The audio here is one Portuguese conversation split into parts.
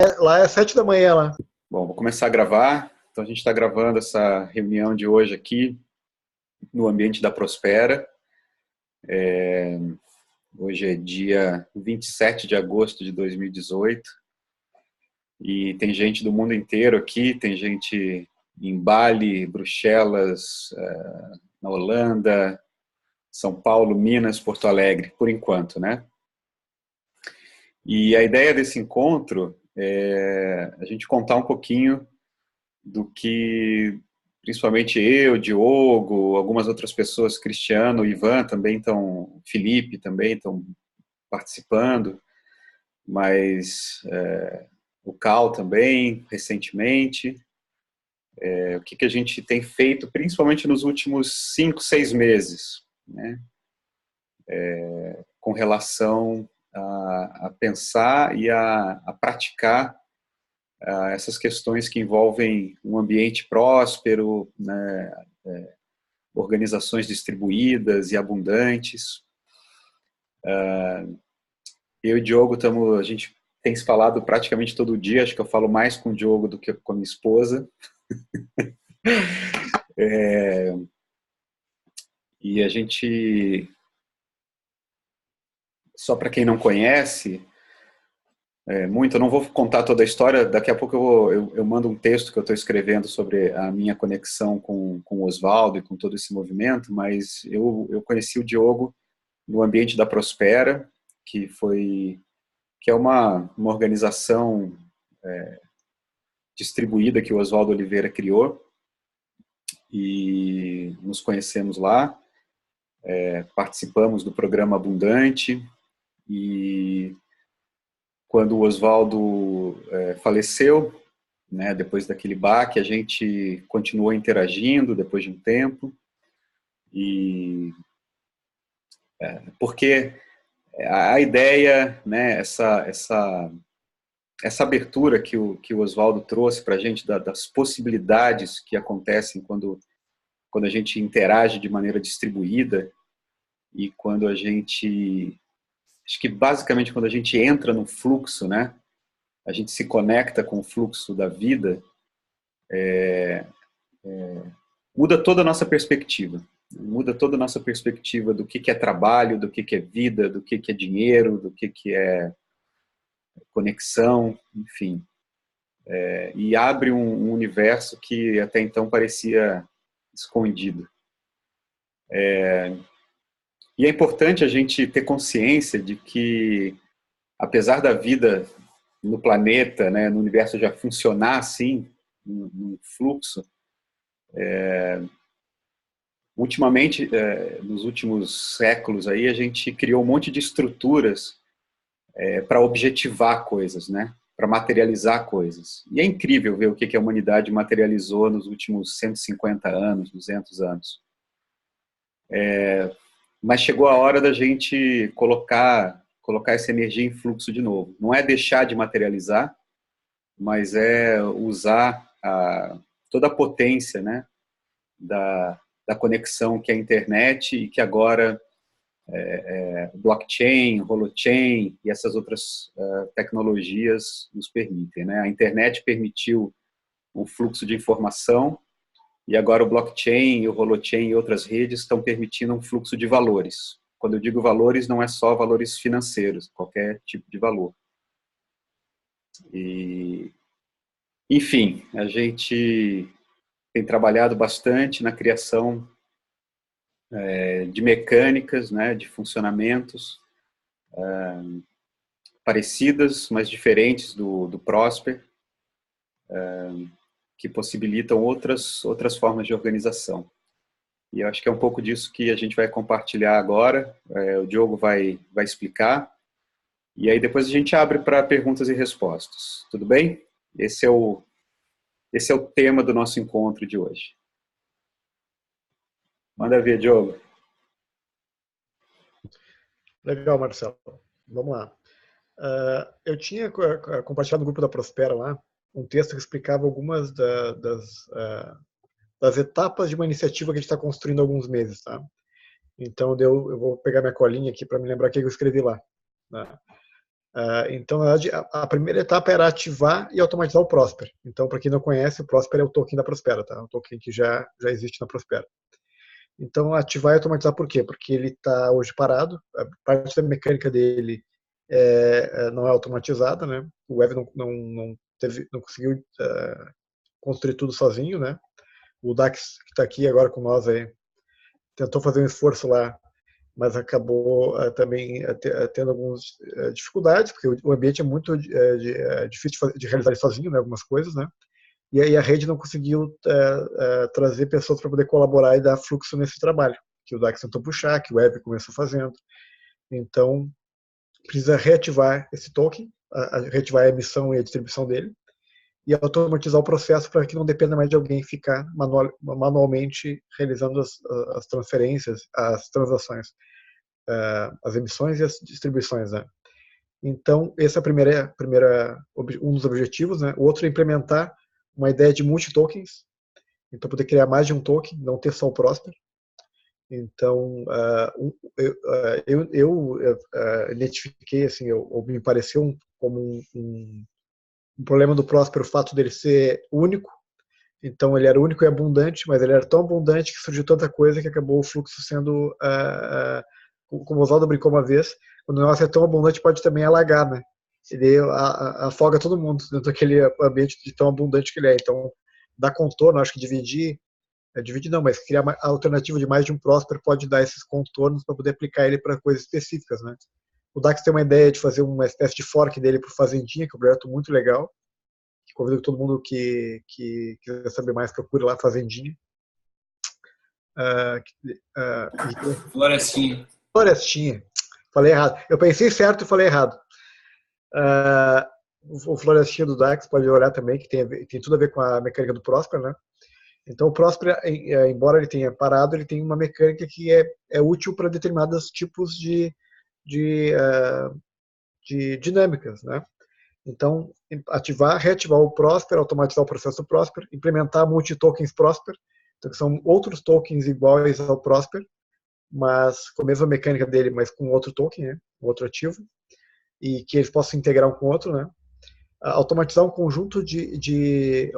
Lá é 7 da manhã lá. Bom, vou começar a gravar. Então, a gente está gravando essa reunião de hoje aqui no ambiente da Prospera. Hoje é dia 27 de agosto de 2018 e tem gente do mundo inteiro aqui, tem gente em Bali, Bruxelas, na Holanda, São Paulo, Minas, Porto Alegre, por enquanto, né? E a ideia desse encontro é a gente contar um pouquinho do que principalmente eu, Diogo, algumas outras pessoas, Cristiano, Ivan também estão, Felipe também estão participando, mas o Cal também, recentemente. O que a gente tem feito, principalmente nos últimos 5, 6 meses, né? Com relação a pensar e a praticar essas questões que envolvem um ambiente próspero, né, organizações distribuídas e abundantes. Eu e o Diogo a gente tem se falado praticamente todo dia, acho que eu falo mais com o Diogo do que com a minha esposa. E a gente, só para quem não conhece, muito, eu não vou contar toda a história, daqui a pouco eu mando um texto que eu estou escrevendo sobre a minha conexão com o Oswaldo e com todo esse movimento, mas eu conheci o Diogo no ambiente da Prospera, que é uma organização distribuída que o Oswaldo Oliveira criou, e nos conhecemos lá, participamos do programa Abundante, e quando o Oswaldo faleceu, né, depois daquele baque, a gente continuou interagindo depois de um tempo, e porque a ideia, né, essa abertura que o Oswaldo trouxe para a gente das possibilidades que acontecem quando a gente interage de maneira distribuída e quando a gente, acho que basicamente quando a gente entra no fluxo, né, a gente se conecta com o fluxo da vida, muda toda a nossa perspectiva. Muda toda a nossa perspectiva do que é trabalho, do que é vida, do que é dinheiro, do que é conexão, enfim. E abre um universo que até então parecia escondido. E é importante a gente ter consciência de que, apesar da vida no planeta, né, no universo já funcionar assim, num fluxo, ultimamente, nos últimos séculos aí, a gente criou um monte de estruturas para objetivar coisas, né, para materializar coisas. E é incrível ver o que a humanidade materializou nos últimos 150 anos, 200 anos. Mas chegou a hora da gente colocar essa energia em fluxo de novo. Não é deixar de materializar, mas é usar toda a potência, né, da conexão que é a internet e que agora blockchain, holochain e essas outras tecnologias nos permitem, né? A internet permitiu um fluxo de informação e agora o blockchain, o holochain e outras redes estão permitindo um fluxo de valores. Quando eu digo valores, não é só valores financeiros, qualquer tipo de valor. E, enfim, a gente tem trabalhado bastante na criação de mecânicas, né, de funcionamentos parecidas, mas diferentes do Prosper, que possibilitam outras formas de organização. E eu acho que é um pouco disso que a gente vai compartilhar agora. O Diogo vai explicar. E aí depois a gente abre para perguntas e respostas. Tudo bem? Esse é o tema do nosso encontro de hoje. Manda ver, Diogo. Legal, Marcelo. Vamos lá. Eu tinha compartilhado no grupo da Prospera lá um texto que explicava algumas das etapas de uma iniciativa que a gente está construindo há alguns meses, tá? Então eu vou pegar minha colinha aqui para me lembrar o que eu escrevi lá. Né? Então, na verdade, a primeira etapa era ativar e automatizar o Prosper. Então, para quem não conhece, o Prosper é o token da Prospera, tá? Um token que já existe na Prospera. Então, ativar e automatizar por quê? Porque ele está hoje parado, a parte da mecânica dele não é automatizada, né? O Web não conseguiu construir tudo sozinho, né? O Dax, que está aqui agora com nós, aí, tentou fazer um esforço lá, mas acabou também tendo algumas dificuldades, porque o ambiente é muito difícil de realizar sozinho, né, algumas coisas, né? E aí a rede não conseguiu trazer pessoas para poder colaborar e dar fluxo nesse trabalho, que o Dax tentou puxar, que o Web começou fazendo. Então, precisa reativar esse token, reativar a emissão e a distribuição dele, e automatizar o processo para que não dependa mais de alguém ficar manualmente realizando as transferências, as transações, as emissões e as distribuições, né? Então, esse é um dos objetivos, né? O outro é implementar uma ideia de multi-tokens, então poder criar mais de um token, não ter só o Prosper. Então, eu identifiquei, assim, ou me pareceu como um problema do Prosper o fato dele ser único. Então, ele era único e abundante, mas ele era tão abundante que surgiu tanta coisa que acabou o fluxo sendo, como o Oswaldo brincou uma vez, quando o negócio é tão abundante pode também alagar, né? Ele afoga todo mundo dentro daquele ambiente de tão abundante que ele é. Então, dá contorno, acho que dividir não, mas criar a alternativa de mais de um Prosper pode dar esses contornos para poder aplicar ele para coisas específicas, né? O Dax tem uma ideia de fazer uma espécie de fork dele para o Fazendinha, que é um projeto muito legal. Convido que todo mundo que quiser saber mais procure lá Fazendinha. Florestinha. Florestinha. Falei errado. Eu pensei certo e falei errado. O Florestinha do Dax pode olhar também, que tem tudo a ver com a mecânica do Prosper, né? Então, o Prosper, embora ele tenha parado, ele tem uma mecânica que é útil para determinados tipos de dinâmicas, né? Então, reativar o Prosper, automatizar o processo do Prosper, implementar multi-tokens Prosper, então, que são outros tokens iguais ao Prosper, mas com a mesma mecânica dele, mas com outro token, né? Outro ativo, e que eles possam integrar um com o outro, né? Automatizar um conjunto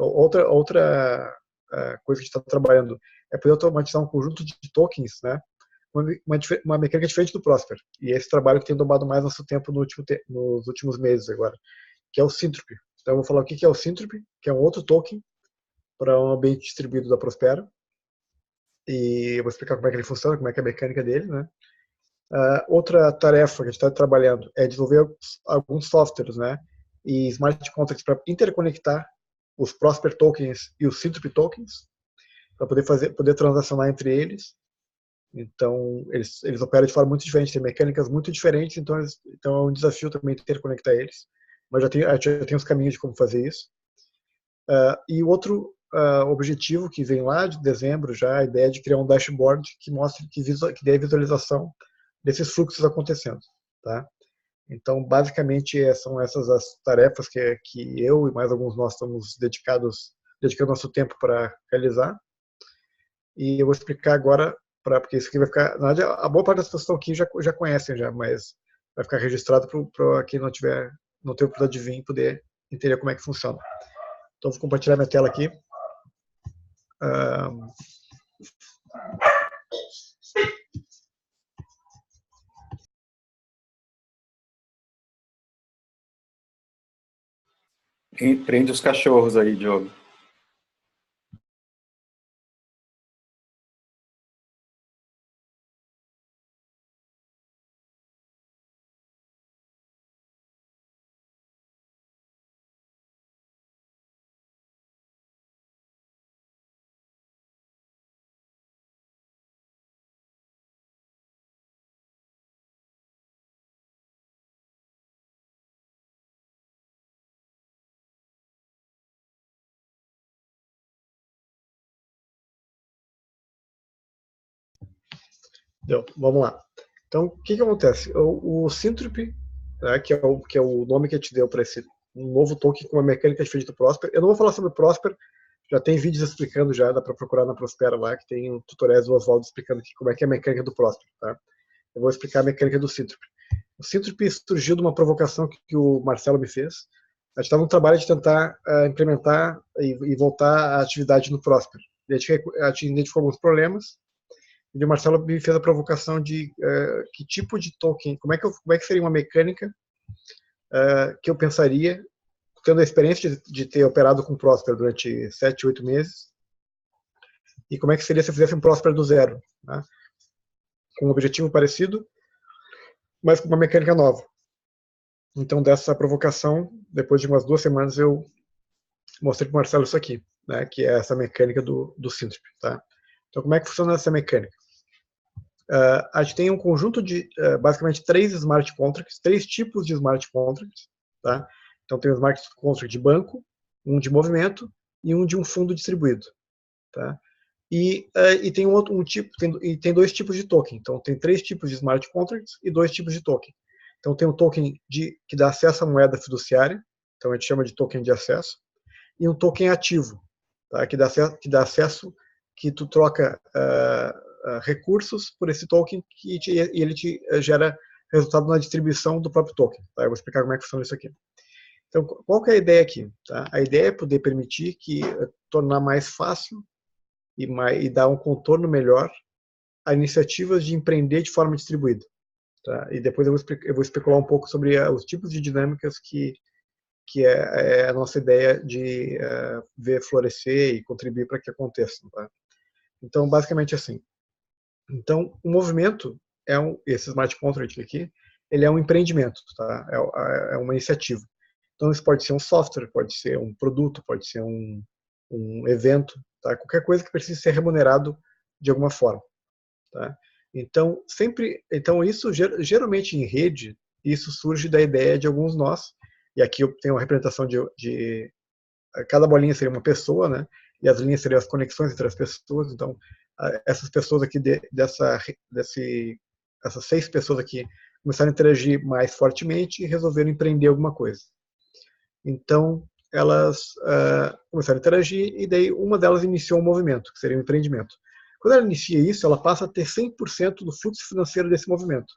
outra coisa que a gente está trabalhando é poder automatizar um conjunto de tokens, né? Uma mecânica diferente do Prosper. E esse trabalho que tem tomado mais nosso tempo nos últimos meses agora, que é o Syntropy. Então eu vou falar o que é o Syntropy, que é um outro token para um ambiente distribuído da Prospera. E eu vou explicar como é que ele funciona, como é que é a mecânica dele, né? Outra tarefa que a gente está trabalhando é desenvolver alguns softwares, né? E smart contracts para interconectar os Prosper tokens e os Syntropy tokens, para poder transacionar entre eles. Então, eles operam de forma muito diferente, têm mecânicas muito diferentes, então é um desafio também interconectar eles. Mas já tem os caminhos de como fazer isso. E o outro objetivo que vem lá de dezembro já, a ideia de criar um dashboard que mostre, que dê a visualização desses fluxos acontecendo, tá? Então, basicamente, são essas as tarefas que eu e mais alguns nós estamos dedicando nosso tempo para realizar. E eu vou explicar agora, porque isso aqui vai ficar, na verdade, a boa parte das pessoas aqui já conhecem já, mas vai ficar registrado para quem não ter oportunidade de vir poder entender como é que funciona. Então, vou compartilhar minha tela aqui. Prende os cachorros aí, Diogo. Vamos lá. Então, o que acontece? O Syntropy, né, que é o nome que a gente deu para esse novo token com uma mecânica diferente do Prosper. Eu não vou falar sobre o Prosper, já tem vídeos explicando já, dá para procurar na Prospera lá, que tem tutoriais do Oswaldo explicando como é que é a mecânica do Prosper, tá? eu vou explicar a mecânica do Syntrop. O Syntrop surgiu de uma provocação que o Marcelo me fez. A gente estava no trabalho de tentar implementar e voltar a atividade no Prosper. A gente identificou alguns problemas, e o Marcelo me fez a provocação de que tipo de token, como é que seria uma mecânica que eu pensaria, tendo a experiência de ter operado com Prosper durante 7, 8 meses, e como é que seria se eu fizesse um Prosper do zero, né? Com um objetivo parecido, mas com uma mecânica nova. Então, dessa provocação, depois de umas 2 semanas, eu mostrei para o Marcelo isso aqui, né, que é essa mecânica do Syntrop. Tá? Então, como é que funciona essa mecânica? A gente tem um conjunto de, basicamente, 3 smart contracts, 3 tipos de smart contracts. Tá? Então, tem o smart contract de banco, um de movimento e um de um fundo distribuído. Tá? E tem tem 2 tipos de token. Então, tem 3 tipos de smart contracts e 2 tipos de token. Então, tem um token que dá acesso à moeda fiduciária, então a gente chama de token de acesso, e um token ativo, tá? que dá acesso, que tu troca recursos por esse token e ele te gera resultado na distribuição do próprio token. Tá? Eu vou explicar como é que funciona isso aqui. Então, qual que é a ideia aqui? Tá? A ideia é poder permitir tornar mais fácil e dar um contorno melhor a iniciativas de empreender de forma distribuída. Tá? E depois eu vou especular um pouco sobre os tipos de dinâmicas que é a nossa ideia de ver florescer e contribuir para que aconteçam. Tá? Então, basicamente assim. Então, o movimento esse smart contract aqui, ele é um empreendimento, tá? É uma iniciativa. Então, isso pode ser um software, pode ser um produto, pode ser um evento, tá? Qualquer coisa que precise ser remunerado de alguma forma. Tá? Então, isso geralmente em rede, isso surge da ideia de alguns nós, e aqui eu tenho uma representação de cada bolinha seria uma pessoa, né? E as linhas seriam as conexões entre as pessoas. Então, essas pessoas aqui, essas 6 pessoas aqui, começaram a interagir mais fortemente e resolveram empreender alguma coisa. Então, elas começaram a interagir e daí uma delas iniciou um movimento, que seria um empreendimento. Quando ela inicia isso, ela passa a ter 100% do fluxo financeiro desse movimento.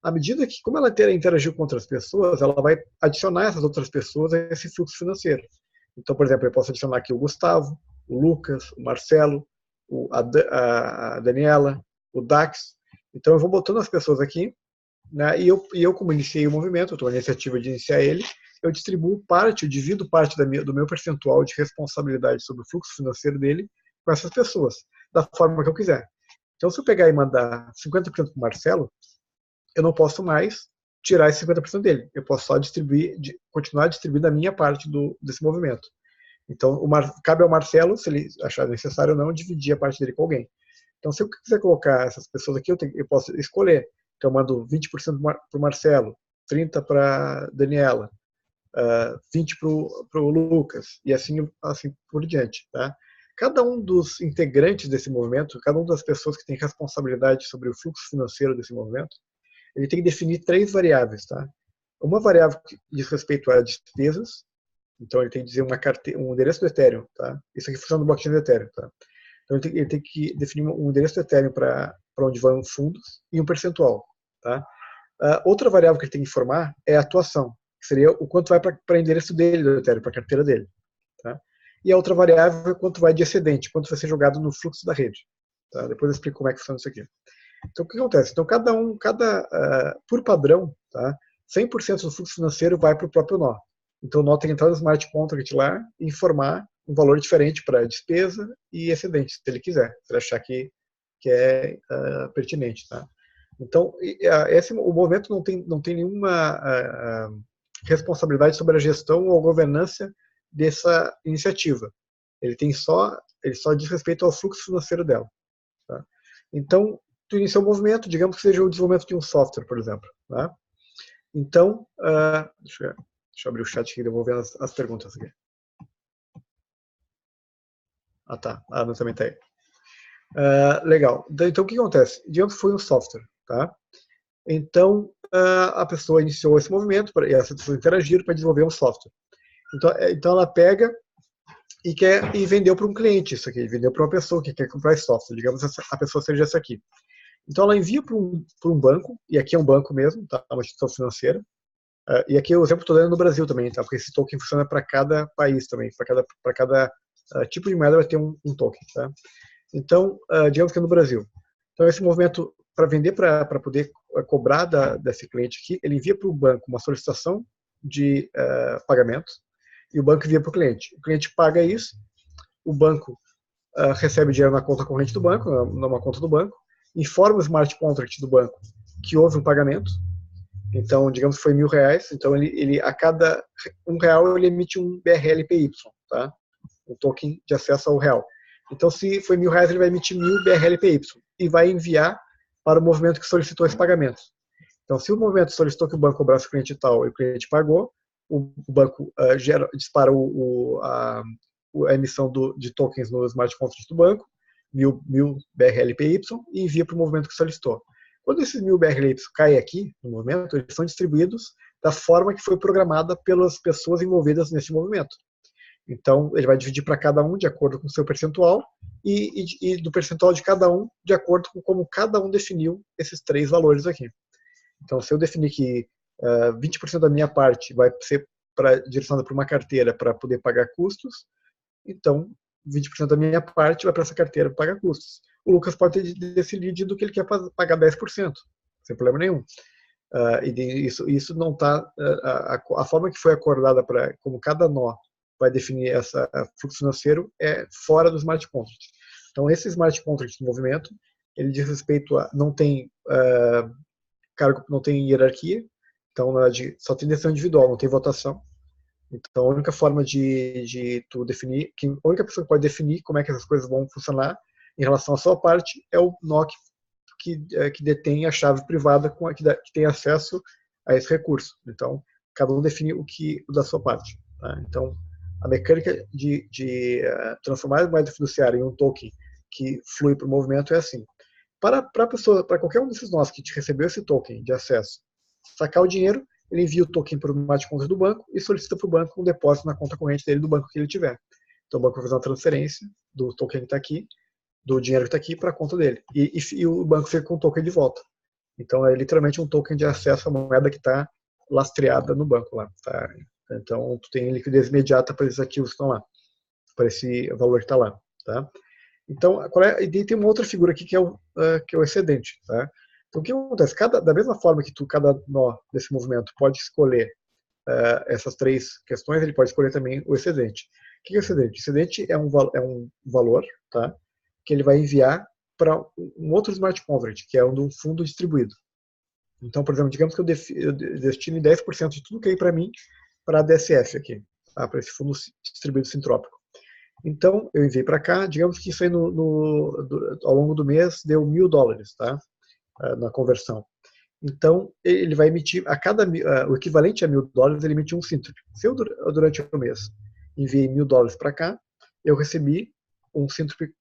À medida que, como ela interagiu com outras pessoas, ela vai adicionar essas outras pessoas a esse fluxo financeiro. Então, por exemplo, eu posso adicionar aqui o Gustavo, o Lucas, o Marcelo, a Daniela, o Dax. Então, eu vou botando as pessoas aqui, né, e eu, como iniciei o movimento, eu estou na iniciativa de iniciar ele, eu divido parte do meu percentual de responsabilidade sobre o fluxo financeiro dele com essas pessoas, da forma que eu quiser. Então, se eu pegar e mandar 50% para o Marcelo, eu não posso mais tirar esse 50% dele. Eu posso só continuar distribuindo a minha parte desse movimento. Então, cabe ao Marcelo, se ele achar necessário ou não, dividir a parte dele com alguém. Então, se eu quiser colocar essas pessoas aqui, eu posso escolher. Então, eu mando 20% para o Marcelo, 30% para a Daniela, 20% para o Lucas, e assim por diante. Tá? Cada um dos integrantes desse movimento, cada uma das pessoas que tem responsabilidade sobre o fluxo financeiro desse movimento, ele tem que definir 3 variáveis. Tá? Uma variável que diz respeito a despesas, então ele tem que dizer um endereço do Ethereum. Tá? Isso aqui funciona no blockchain do Ethereum. Tá? Então ele tem que definir um endereço do Ethereum para onde vão os fundos e um percentual. Tá? Outra variável que ele tem que informar é a atuação, que seria o quanto vai para o endereço dele do Ethereum, para a carteira dele. Tá? E a outra variável é quanto vai de excedente, quanto vai ser jogado no fluxo da rede. Tá? Depois eu explico como é que funciona isso aqui. Então, o que acontece? Então, por padrão, tá? 100% do fluxo financeiro vai para o próprio nó. Então, o nó tem que entrar no smart contract lá e informar um valor diferente para despesa e excedente, se ele quiser, se ele achar que é pertinente. Tá? Então, o movimento não tem nenhuma responsabilidade sobre a gestão ou governança dessa iniciativa. Ele só diz respeito ao fluxo financeiro dela. Tá? Então, tu inicia um movimento, digamos que seja o desenvolvimento de um software, por exemplo. Tá? Então, deixa eu abrir o chat aqui e eu vou ver as perguntas aqui. Tá. A Ana também está aí. Legal. Então, o que acontece? Digamos que foi um software. Tá? Então, a pessoa iniciou esse movimento e as pessoas interagiram para desenvolver um software. Então ela pega e vendeu para um cliente isso aqui, vendeu para uma pessoa que quer comprar esse software. Digamos que a pessoa seja essa aqui. Então ela envia para um banco, e aqui é um banco mesmo, tá? Uma instituição financeira. E aqui o exemplo estou dando no Brasil também, tá? Porque esse token funciona para cada país também, para cada tipo de moeda vai ter um token, tá? Então, digamos que é no Brasil. Então esse movimento para vender, para poder cobrar desse cliente aqui, ele envia para o banco uma solicitação de pagamento e o banco envia para o cliente. O cliente paga isso, o banco recebe dinheiro na conta corrente do banco, numa conta do banco, informa o smart contract do banco que houve um pagamento. Então, digamos que foi R$1.000, então ele a cada R$1 ele emite um BRLPY, tá? Um token de acesso ao real. Então, se foi R$1.000, ele vai emitir 1.000 BRLPY e vai enviar para o movimento que solicitou esse pagamento. Então, se o movimento solicitou que o banco cobrasse o cliente tal e o cliente pagou, o banco dispara a emissão de tokens no smart contract do banco, 1.000 BRLPY, e envia para o movimento que solicitou. Quando esses 1.000 BRLPY caem aqui no movimento, eles são distribuídos da forma que foi programada pelas pessoas envolvidas nesse movimento. Então, ele vai dividir para cada um de acordo com o seu percentual e do percentual de cada um de acordo com como cada um definiu esses 3 valores aqui. Então, se eu definir que 20% da minha parte vai ser direcionada para uma carteira para poder pagar custos, então 20% da minha parte vai para essa carteira para pagar custos. O Lucas pode ter decidido que ele quer pagar 10%, sem problema nenhum. E isso não está... a forma que foi acordada para como cada nó vai definir esse fluxo financeiro é fora do smart contract. Então, esse smart contract de movimento, ele diz respeito a... não tem cargo, não tem hierarquia, então só tem decisão individual, não tem votação. Então, a única forma de tu definir, a única pessoa que pode definir como é que essas coisas vão funcionar em relação à sua parte é o nó que detém a chave privada que tem acesso a esse recurso. Então, cada um define o da sua parte. Tá? Então, a mecânica de transformar a moeda fiduciária em um token que flui para o movimento é assim. Para qualquer um desses nós que recebeu esse token de acesso, sacar o dinheiro, ele envia o token para o smart contract do banco e solicita para o banco um depósito na conta corrente dele do banco que ele tiver. Então o banco vai fazer uma transferência do token que está aqui, do dinheiro que está aqui, para a conta dele. E o banco fica com o token de volta. Então é literalmente um token de acesso à moeda que está lastreada no banco lá. Tá? Então tu tem liquidez imediata para esses ativos que estão lá, para esse valor que está lá. Tá? Então, e tem uma outra figura aqui que é o excedente. Tá? Então, o que acontece? Da mesma forma que cada nó desse movimento pode escolher essas 3 questões, ele pode escolher também o excedente. O que é o excedente? O excedente é um valor, tá? Que ele vai enviar para um outro smart contract, que é um fundo distribuído. Então, por exemplo, digamos que eu destine 10% de tudo que é para mim para a DSF aqui, tá? Para esse fundo distribuído sintrópico. Então, eu enviei para cá, digamos que isso aí ao longo do mês deu $1.000, tá? Na conversão. Então, ele vai emitir, o equivalente a $1.000, ele emite um síntrope. Se eu, durante o mês, enviei $1.000 para cá, eu recebi um síntrope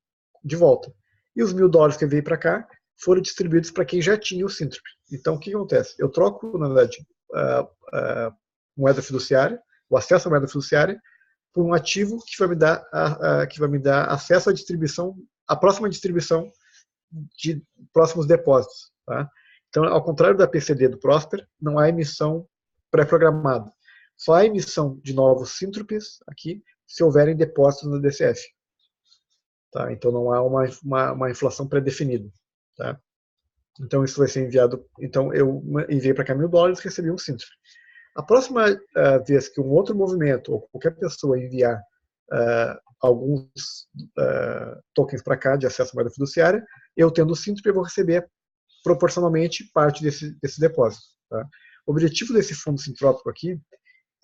de volta. E os $1.000 que eu enviei para cá foram distribuídos para quem já tinha o síntrope. Então, o que acontece? Eu troco, na verdade, moeda fiduciária, o acesso à moeda fiduciária, por um ativo que vai me dar acesso à próxima distribuição de próximos depósitos. Tá? Então, ao contrário da PCD do Prosper, não há emissão pré-programada. Só há emissão de novos síntropes aqui se houverem depósitos no DCF. Tá? Então, não há uma inflação pré-definida. Tá? Então, isso vai ser enviado. Então, eu enviei para cá $1.000 e recebi um síntrope. A próxima vez que um outro movimento ou qualquer pessoa enviar alguns tokens para cá de acesso à moeda fiduciária, eu tendo o síntrope, eu vou receber proporcionalmente parte desse depósito. Tá? O objetivo desse fundo sintrópico aqui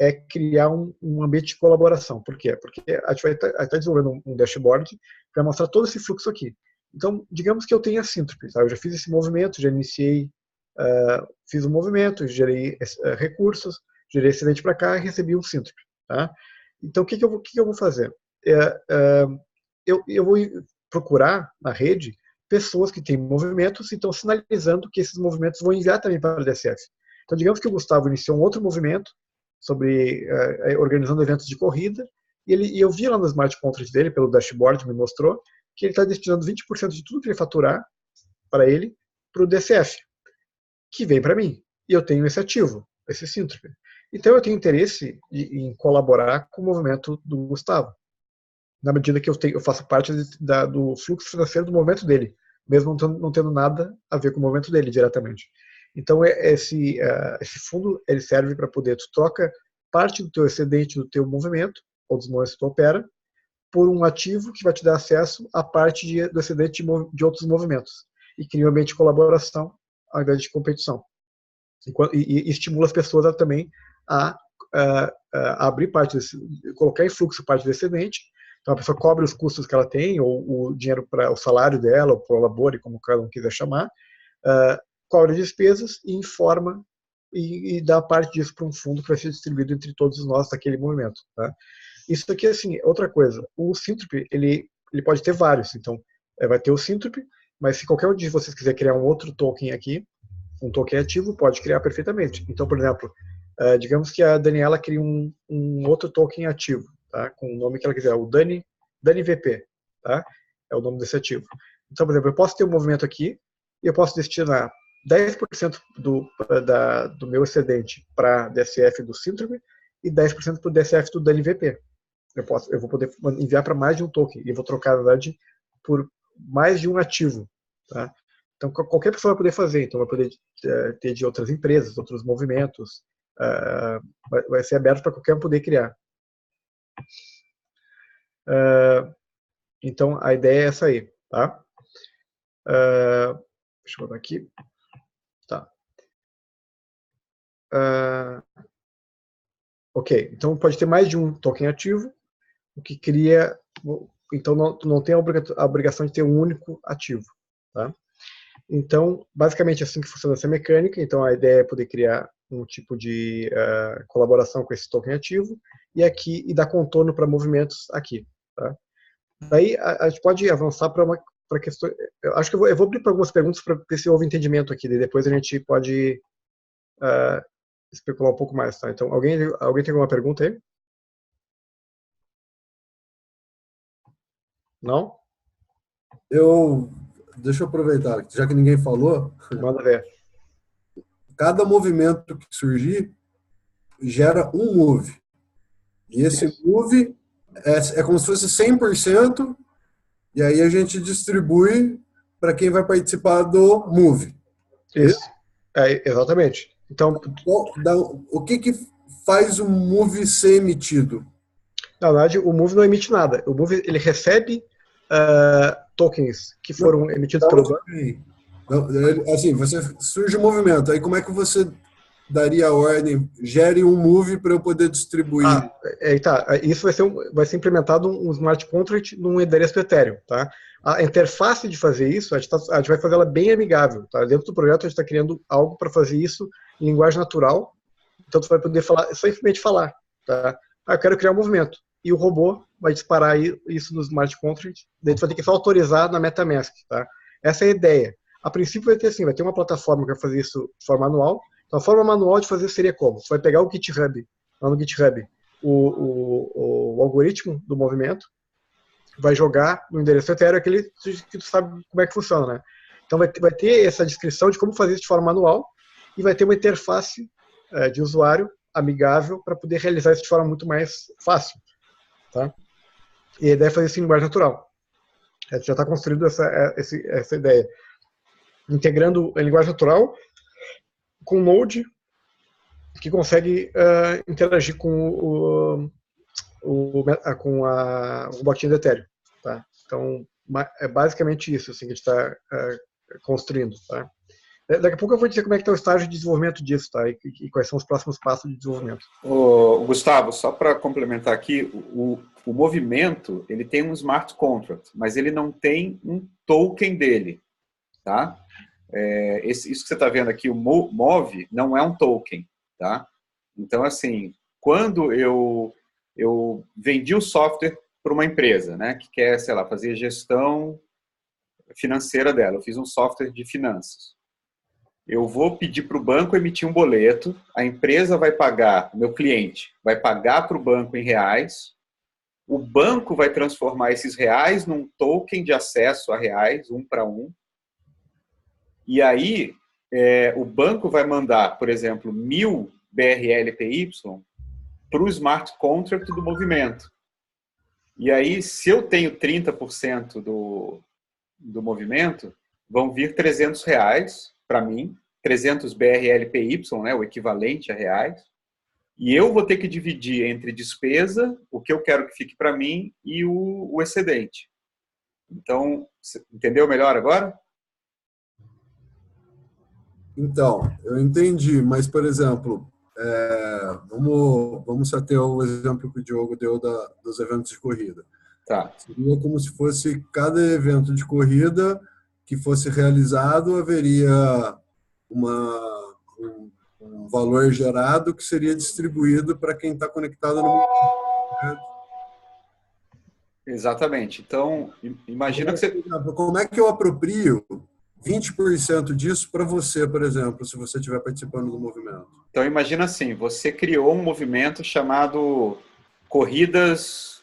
é criar um ambiente de colaboração. Por quê? Porque a gente vai estar desenvolvendo um dashboard para mostrar todo esse fluxo aqui. Então, digamos que eu tenha síntrope. Tá? Eu já fiz esse movimento, já iniciei, fiz um movimento, gerei recursos, gerei excedente para cá e recebi um síntrope. Tá? Então, o que eu vou fazer? Eu vou procurar na rede pessoas que têm movimentos e estão sinalizando que esses movimentos vão enviar também para o DSF. Então, digamos que o Gustavo iniciou um outro movimento sobre organizando eventos de corrida e eu vi lá no smart contract dele, pelo dashboard, me mostrou que ele está destinando 20% de tudo que ele faturar para ele para o DCF, que vem para mim. E eu tenho esse ativo, esse Syntropy. Então eu tenho interesse em colaborar com o movimento do Gustavo, na medida que eu faço parte do fluxo financeiro do movimento dele, mesmo não tendo nada a ver com o movimento dele diretamente. Então esse fundo ele serve para poder, tu troca parte do teu excedente do teu movimento, ou dos movimentos que tu opera, por um ativo que vai te dar acesso à parte do excedente de outros movimentos, e cria um ambiente de colaboração ao invés de competição. E estimula as pessoas também a abrir parte colocar em fluxo parte do excedente. Então a pessoa cobre os custos que ela tem, ou o dinheiro para o salário dela, ou para o labore, como cada um quiser chamar, cobre despesas e informa e dá parte disso para um fundo que vai ser distribuído entre todos nós daquele movimento. Tá? Isso aqui, assim, outra coisa. O Syntropy, ele pode ter vários. Então, vai ter o Syntropy, mas se qualquer um de vocês quiser criar um outro token aqui, um token ativo, pode criar perfeitamente. Então, por exemplo, digamos que a Daniela cria um outro token ativo, tá? Com o nome que ela quiser, o Dani VP, tá? É o nome desse ativo. Então, por exemplo, eu posso ter um movimento aqui e eu posso destinar 10% do meu excedente para DSF do Syntropy e 10% para o DSF do Dani VP. Eu vou poder enviar para mais de um token e vou trocar, na verdade, por mais de um ativo, tá? Então, qualquer pessoa vai poder fazer. Então, vai poder ter de outras empresas, outros movimentos. Vai ser aberto para qualquer um poder criar. Então, a ideia é essa aí, tá? Deixa eu botar aqui. Tá. Ok, então pode ter mais de um token ativo, o que cria... Então, não tem a obrigação de ter um único ativo, tá? Então, basicamente, assim que funciona essa mecânica. Então, a ideia é poder criar um tipo de colaboração com esse token ativo e dar contorno para movimentos aqui. Tá? Daí, a gente pode avançar para questão... Eu acho que eu vou abrir para algumas perguntas para ver se houve entendimento aqui. E depois a gente pode especular um pouco mais. Tá? Então, alguém tem alguma pergunta aí? Não? Deixa eu aproveitar, já que ninguém falou. Manda ver. Cada movimento que surgir gera um move. E esse move é como se fosse 100%, e aí a gente distribui para quem vai participar do move. Isso. Exatamente. Então, o que faz o move ser emitido? Na verdade, o Move não emite nada. O Move ele recebe tokens que foram emitidos pelo banco. Assim, surge um movimento. Aí como é que você daria a ordem? Gere um Move para eu poder distribuir. Isso vai ser implementado um smart contract num endereço do Ethereum. Tá? A interface de fazer isso, a gente vai fazer ela bem amigável. Tá? Dentro do projeto, a gente está criando algo para fazer isso em linguagem natural. Então, você vai poder simplesmente falar. Tá? Eu quero criar um movimento. E o robô vai disparar isso no smart contract. Daí, você vai ter que só autorizar na MetaMask. Tá? Essa é a ideia. A princípio, vai ter uma plataforma que vai fazer isso de forma manual. Então, a forma manual de fazer seria como? Você vai pegar o GitHub, lá no GitHub, o algoritmo do movimento, vai jogar no endereço Ethereum, aquele que tu sabe como é que funciona, né? Então, vai ter essa descrição de como fazer isso de forma manual e vai ter uma interface de usuário amigável para poder realizar isso de forma muito mais fácil. Tá? E a ideia é fazer isso em linguagem natural. A gente já está construindo essa ideia. Integrando a linguagem natural com um Node que consegue interagir com o blockchain do Ethereum. Tá? Então, é basicamente isso assim, que a gente está construindo. Tá? Daqui a pouco eu vou dizer como é que está o estágio de desenvolvimento disso, tá? E quais são os próximos passos de desenvolvimento. Gustavo, só para complementar aqui, o movimento ele tem um smart contract, mas ele não tem um token dele. Tá? Isso que você está vendo aqui, o Move, não é um token. Tá? Então, assim, quando eu vendi o software para uma empresa, né, que quer, sei lá, fazer gestão financeira dela, eu fiz um software de finanças. Eu vou pedir para o banco emitir um boleto, a empresa vai pagar, o meu cliente vai pagar para o banco em reais, o banco vai transformar esses reais num token de acesso a reais, 1 para 1, E aí, o banco vai mandar, por exemplo, 1000 BRLPY para o smart contract do movimento. E aí, se eu tenho 30% do movimento, vão vir R$300 para mim, 300 BRLPY, né, o equivalente a reais, e eu vou ter que dividir entre despesa, o que eu quero que fique para mim, e o excedente. Então, entendeu melhor agora? Então, eu entendi, mas, por exemplo, vamos até o exemplo que o Diogo deu dos eventos de corrida. Tá. Seria como se fosse cada evento de corrida que fosse realizado, haveria um valor gerado que seria distribuído para quem está conectado no movimento. Exatamente. Então, imagina que você... Como é que eu aproprio 20% disso para você, por exemplo, se você estiver participando do movimento? Então, imagina assim, você criou um movimento chamado Corridas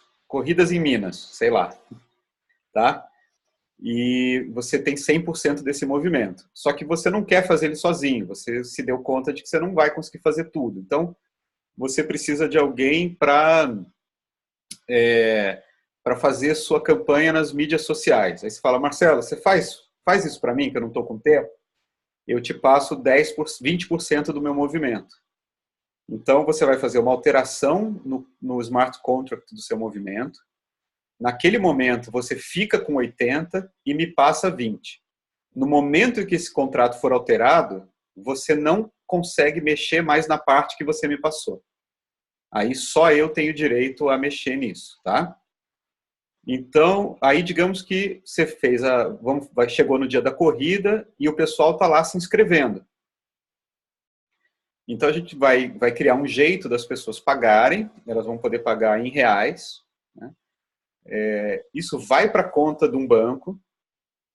em Minas, sei lá, tá? E você tem 100% desse movimento. Só que você não quer fazer ele sozinho, você se deu conta de que você não vai conseguir fazer tudo. Então, você precisa de alguém para fazer sua campanha nas mídias sociais. Aí você fala, Marcelo, você faz isso para mim, que eu não estou com tempo? Eu te passo 20% do meu movimento. Então, você vai fazer uma alteração no smart contract do seu movimento. Naquele momento, você fica com 80 e me passa 20. No momento em que esse contrato for alterado, você não consegue mexer mais na parte que você me passou. Aí só eu tenho direito a mexer nisso, tá? Então, aí digamos que você fez chegou no dia da corrida e o pessoal está lá se inscrevendo. Então, a gente vai criar um jeito das pessoas pagarem, elas vão poder pagar em reais, né? Isso vai para a conta de um banco,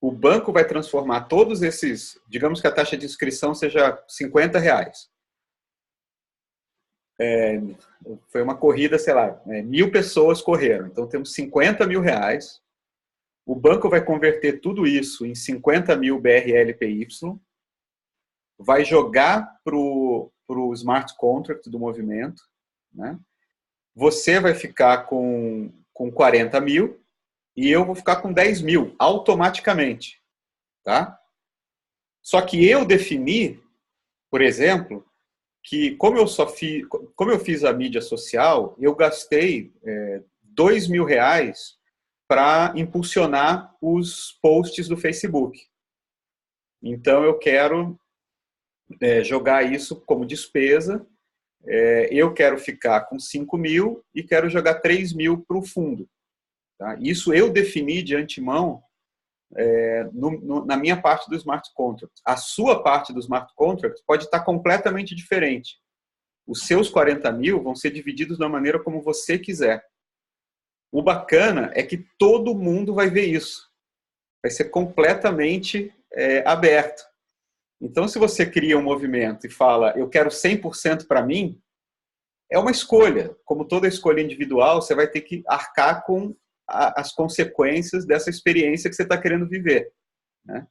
o banco vai transformar todos esses, digamos que a taxa de inscrição seja R$50. Foi uma corrida, sei lá, 1000 pessoas correram, então temos R$50.000, o banco vai converter tudo isso em 50.000 BRLPY, vai jogar para o smart contract do movimento, né? Você vai ficar com 40.000 e eu vou ficar com 10.000 automaticamente, tá? Só que eu defini, por exemplo, que como eu fiz a mídia social, eu gastei R$2.000 para impulsionar os posts do Facebook. Então eu quero jogar isso como despesa. Eu quero ficar com 5.000 e quero jogar 3.000 para o fundo. Tá? Isso eu defini de antemão na minha parte do Smart Contract. A sua parte do Smart Contract pode estar completamente diferente. Os seus 40.000 vão ser divididos da maneira como você quiser. O bacana é que todo mundo vai ver isso. Vai ser completamente aberto. Então, se você cria um movimento e fala, eu quero 100% para mim, é uma escolha. Como toda escolha individual, você vai ter que arcar com as consequências dessa experiência que você está querendo viver, né?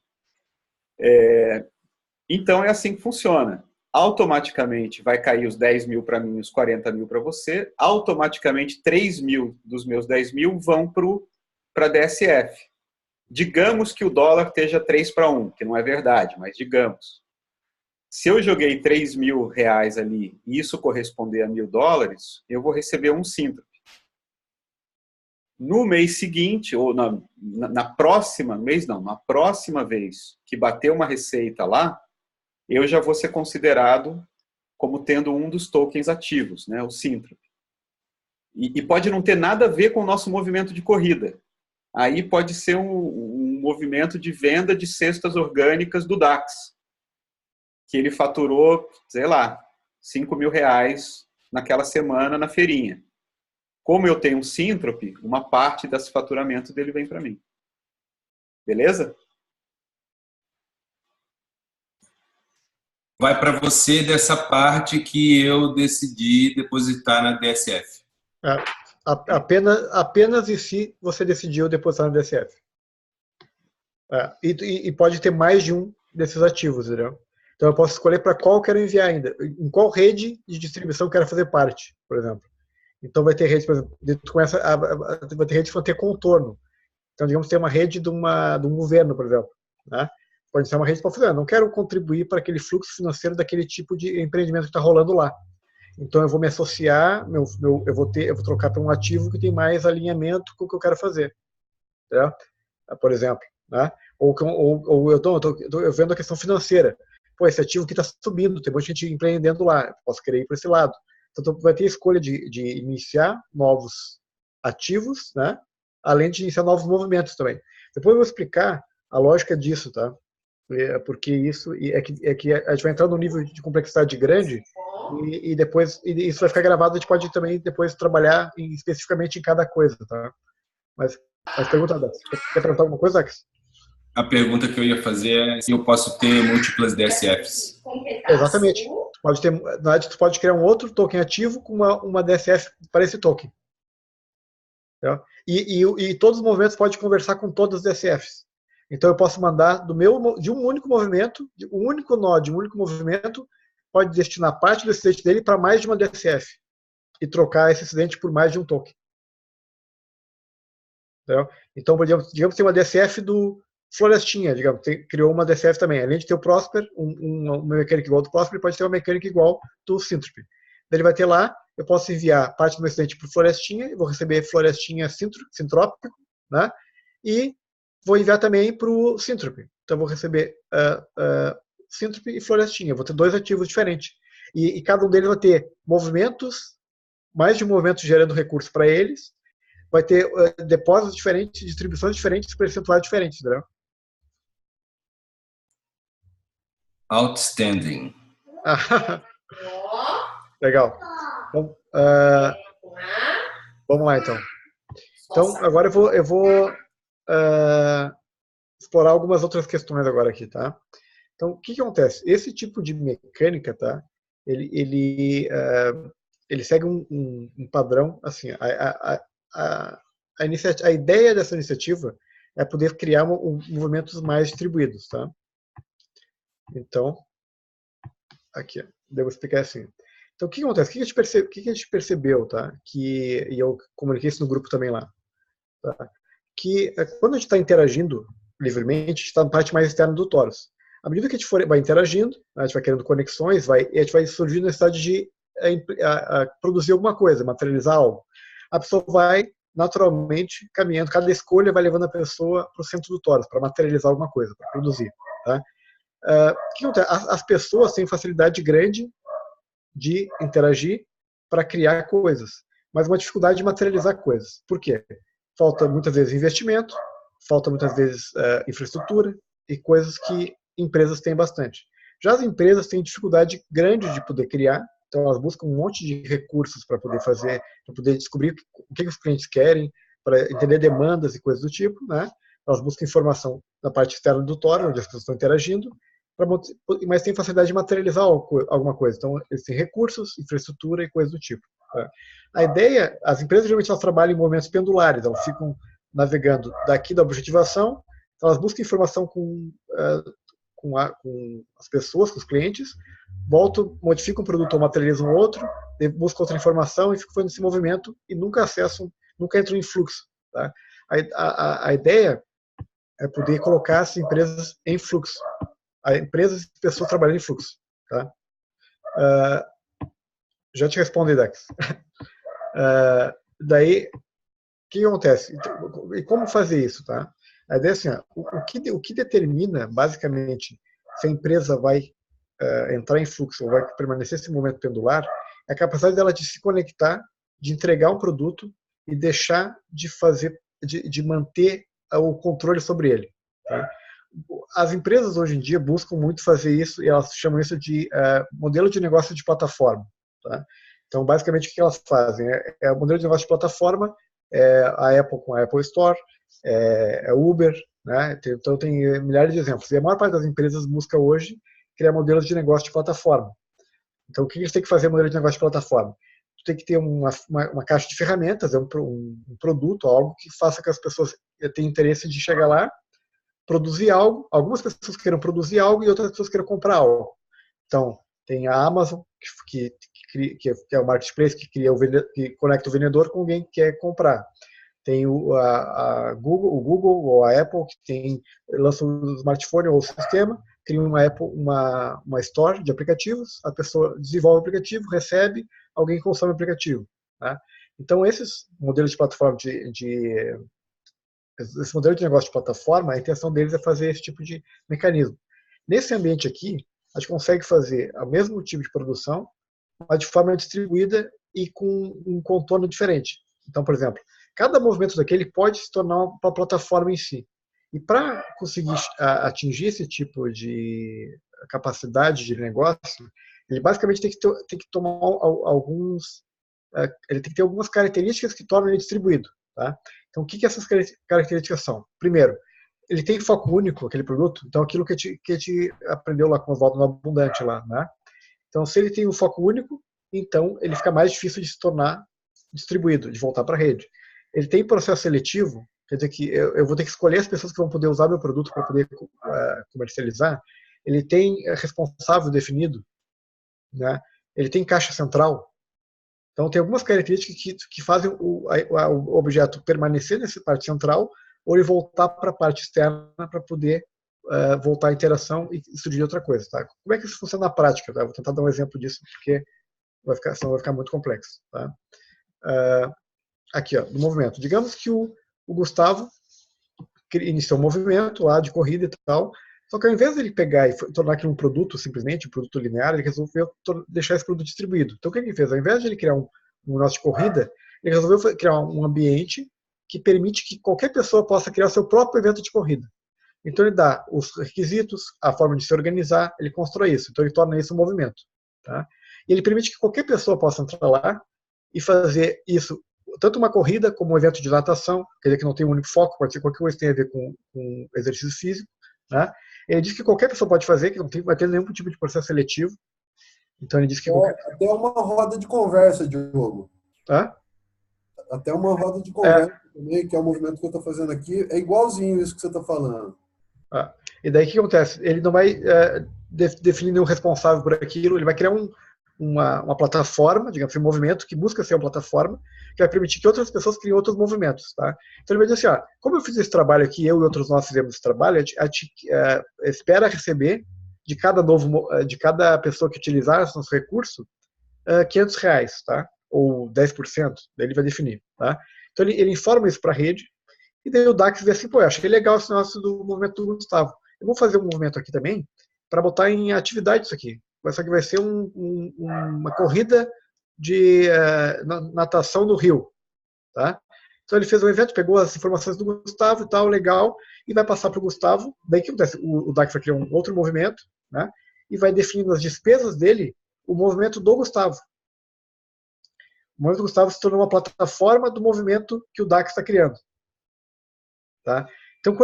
Então, é assim que funciona. Automaticamente vai cair os 10.000 para mim e os 40.000 para você. Automaticamente, 3.000 dos meus 10.000 vão para a DSF. Digamos que o dólar esteja 3-1, que não é verdade, mas digamos. Se eu joguei R$3.000 ali e isso corresponder a $1.000, eu vou receber um Syntrop. No mês seguinte, ou na próxima vez que bater uma receita lá, eu já vou ser considerado como tendo um dos tokens ativos, né, o Syntrop. E pode não ter nada a ver com o nosso movimento de corrida. Aí pode ser um movimento de venda de cestas orgânicas do DAX, que ele faturou, sei lá, R$5.000 naquela semana na feirinha. Como eu tenho um Syntrop, uma parte desse faturamento dele vem para mim. Beleza? Vai para você dessa parte que eu decidi depositar na DSF. Apenas e se você decidiu depositar no DSF. E pode ter mais de um desses ativos, entendeu? Então eu posso escolher para qual eu quero enviar ainda, em qual rede de distribuição eu quero fazer parte, por exemplo. Então vai ter rede, por exemplo, vai ter rede que vão ter contorno. Então, digamos, tem uma rede de um governo, por exemplo, né? Pode ser uma rede para fazer, não quero contribuir para aquele fluxo financeiro daquele tipo de empreendimento que está rolando lá. Então eu vou me associar, eu vou trocar para um ativo que tem mais alinhamento com o que eu quero fazer, né? Por exemplo, né? Ou eu vendo a questão financeira. Pô, esse ativo que está subindo, tem muita gente empreendendo lá, posso querer ir para esse lado. Então vai ter a escolha de iniciar novos ativos, né? Além de iniciar novos movimentos também. Depois eu vou explicar a lógica disso, tá? Porque isso é que a gente vai entrar num nível de complexidade grande e depois isso vai ficar gravado, a gente pode também depois trabalhar especificamente em cada coisa, tá? Mas pergunta, Alex. Quer perguntar alguma coisa, Alex? A pergunta que eu ia fazer é se eu posso ter múltiplas DSFs. Exatamente. Na verdade, tu pode criar um outro token ativo com uma DSF para esse token. Tá? E todos os movimentos podem conversar com todas as DSFs. Então eu posso mandar de um único movimento, de um único nó, de um único movimento, pode destinar parte do excedente dele para mais de uma DSF e trocar esse excedente por mais de um token. Entendeu? Então, digamos, tem uma DSF do Florestinha, digamos, criou uma DSF também. Além de ter o Prosper, uma mecânica igual do Prosper, ele pode ter uma mecânica igual do Syntropy. Daí ele vai ter lá, eu posso enviar parte do meu excedente para o Florestinha, eu vou receber Florestinha Sintrópico, né? E vou enviar também para o Syntropy. Então eu vou receber Syntropy e Florestinha. Eu vou ter dois ativos diferentes. E cada um deles vai ter movimentos, mais de um movimento gerando recursos para eles, vai ter depósitos diferentes, distribuições diferentes, percentuais diferentes, entendeu? Outstanding. Legal. Então, vamos lá, então. Então, agora eu vou explorar algumas outras questões agora aqui, tá? Então, o que acontece? Esse tipo de mecânica, tá? Ele segue um padrão, assim, a ideia dessa iniciativa é poder criar movimentos mais distribuídos, tá? Então, aqui, devo explicar assim. Então, o que acontece? O que a gente percebeu, tá? E eu comuniquei isso no grupo também lá. Tá? Que quando a gente está interagindo livremente, a gente está na parte mais externa do torus. À medida que a gente vai interagindo, a gente vai criando conexões, a gente vai surgindo a necessidade de produzir alguma coisa, materializar algo. A pessoa vai naturalmente caminhando, cada escolha vai levando a pessoa para o centro do torus, para materializar alguma coisa, para produzir. Tá? O que acontece? As pessoas têm facilidade grande de interagir para criar coisas, mas uma dificuldade de materializar coisas. Por quê? Falta muitas vezes investimento, falta muitas vezes infraestrutura e coisas que empresas têm bastante. Já as empresas têm dificuldade grande de poder criar, então elas buscam um monte de recursos para poder fazer, para poder descobrir o que os clientes querem, para entender demandas e coisas do tipo, né? Elas buscam informação na parte externa do Tor, onde as pessoas estão interagindo, mas tem facilidade de materializar alguma coisa. Então, eles têm recursos, infraestrutura e coisas do tipo. Tá? A ideia, as empresas geralmente elas trabalham em movimentos pendulares, elas ficam navegando daqui da objetivação, então elas buscam informação com as pessoas, com os clientes, voltam, modificam um produto ou materializam outro, buscam outra informação e ficam fazendo esse movimento e nunca entram em fluxo. Tá? A ideia é poder colocar as empresas em fluxo. Empresas e pessoas trabalhando em fluxo. Tá? Já te respondi, Dex. Daí, o que acontece? E como fazer isso? Tá? A ideia é assim, o que determina, basicamente, se a empresa vai entrar em fluxo ou vai permanecer esse momento pendular, é a capacidade dela de se conectar, de entregar um produto e deixar de manter o controle sobre ele. Tá? As empresas hoje em dia buscam muito fazer isso e elas chamam isso de modelo de negócio de plataforma. Tá? Então, basicamente, o que elas fazem? O modelo de negócio de plataforma, a Apple com a Apple Store, Uber, né? Então tem milhares de exemplos. E a maior parte das empresas busca hoje criar modelos de negócio de plataforma. Então, o que eles têm que fazer no modelo de negócio de plataforma? Tem que ter uma caixa de ferramentas, um produto, algo que faça que as pessoas tenham interesse de chegar lá, produzir algo, algumas pessoas queiram produzir algo e outras pessoas queiram comprar algo. Então, tem a Amazon, que é o marketplace que conecta o vendedor com alguém que quer comprar. Tem a Google, o Google ou a Apple, que lança um smartphone ou sistema, cria uma store de aplicativos, a pessoa desenvolve o aplicativo, recebe, alguém consome o aplicativo. Tá? Então, esses modelos de plataforma esse modelo de negócio de plataforma, a intenção deles é fazer esse tipo de mecanismo. Nesse ambiente aqui, a gente consegue fazer o mesmo tipo de produção, mas de forma distribuída e com um contorno diferente. Então, por exemplo, cada movimento daquele pode se tornar uma plataforma em si. E para conseguir atingir esse tipo de capacidade de negócio, ele basicamente tem que tomar ele tem que ter algumas características que tornam ele distribuído. Tá? Então, o que essas características são? Primeiro, ele tem foco único, aquele produto. Então, aquilo que a gente aprendeu lá com o Oswaldo no Abundante lá, né? Então, se ele tem um foco único, então ele fica mais difícil de se tornar distribuído, de voltar para a rede. Ele tem processo seletivo, quer dizer que eu vou ter que escolher as pessoas que vão poder usar meu produto para poder comercializar. Ele tem responsável definido, né? Ele tem caixa central. Então, tem algumas características que fazem o objeto permanecer nessa parte central ou ele voltar para a parte externa para poder voltar à interação e surgir outra coisa. Tá? Como é que isso funciona na prática? Tá? Vou tentar dar um exemplo disso, porque senão vai ficar muito complexo. Tá? Aqui, ó, no movimento. Digamos que o Gustavo iniciou um movimento lá de corrida e tal, só que ao invés de ele pegar e tornar aquilo um produto, simplesmente, um produto linear, ele resolveu deixar esse produto distribuído. Então, o que ele fez? Ao invés de ele criar um negócio de corrida, ele resolveu criar um ambiente que permite que qualquer pessoa possa criar seu próprio evento de corrida. Então, ele dá os requisitos, a forma de se organizar, ele constrói isso. Então, ele torna isso um movimento. Tá? E ele permite que qualquer pessoa possa entrar lá e fazer isso, tanto uma corrida como um evento de natação, quer dizer que não tem um único foco, pode ser qualquer coisa que tenha a ver com exercício físico. Né? Ele diz que vai ter que não vai ter nenhum tipo de processo seletivo. Então ele diz que até uma roda de conversa, Diogo. Tá? Até uma roda de conversa também, que é o movimento que eu estou fazendo aqui, é igualzinho isso que você está falando. E daí o que acontece? Ele não vai definir nenhum responsável por aquilo, ele vai criar uma plataforma, digamos assim, um movimento que busca ser uma plataforma, que vai permitir que outras pessoas criem outros movimentos. Tá? Então ele vai dizer assim, como eu fiz esse trabalho aqui, eu e outros nós fizemos esse trabalho, a gente espera receber de cada pessoa que utilizar esse nosso recurso R$500, tá? Ou 10%, daí ele vai definir. Tá? Então ele informa isso para a rede, e daí o DAX vê assim, eu achei legal esse negócio do movimento do Gustavo. Eu vou fazer um movimento aqui também, para botar em atividade isso aqui. Só que vai ser uma corrida de natação no rio. Tá? Então ele fez um evento, pegou as informações do Gustavo e tal, legal, e vai passar para o Gustavo. Daí o que acontece? O DAX vai criar um outro movimento, né? E vai definindo as despesas dele, o movimento do Gustavo. O movimento do Gustavo se tornou uma plataforma do movimento que o DAX está criando. Tá? Então,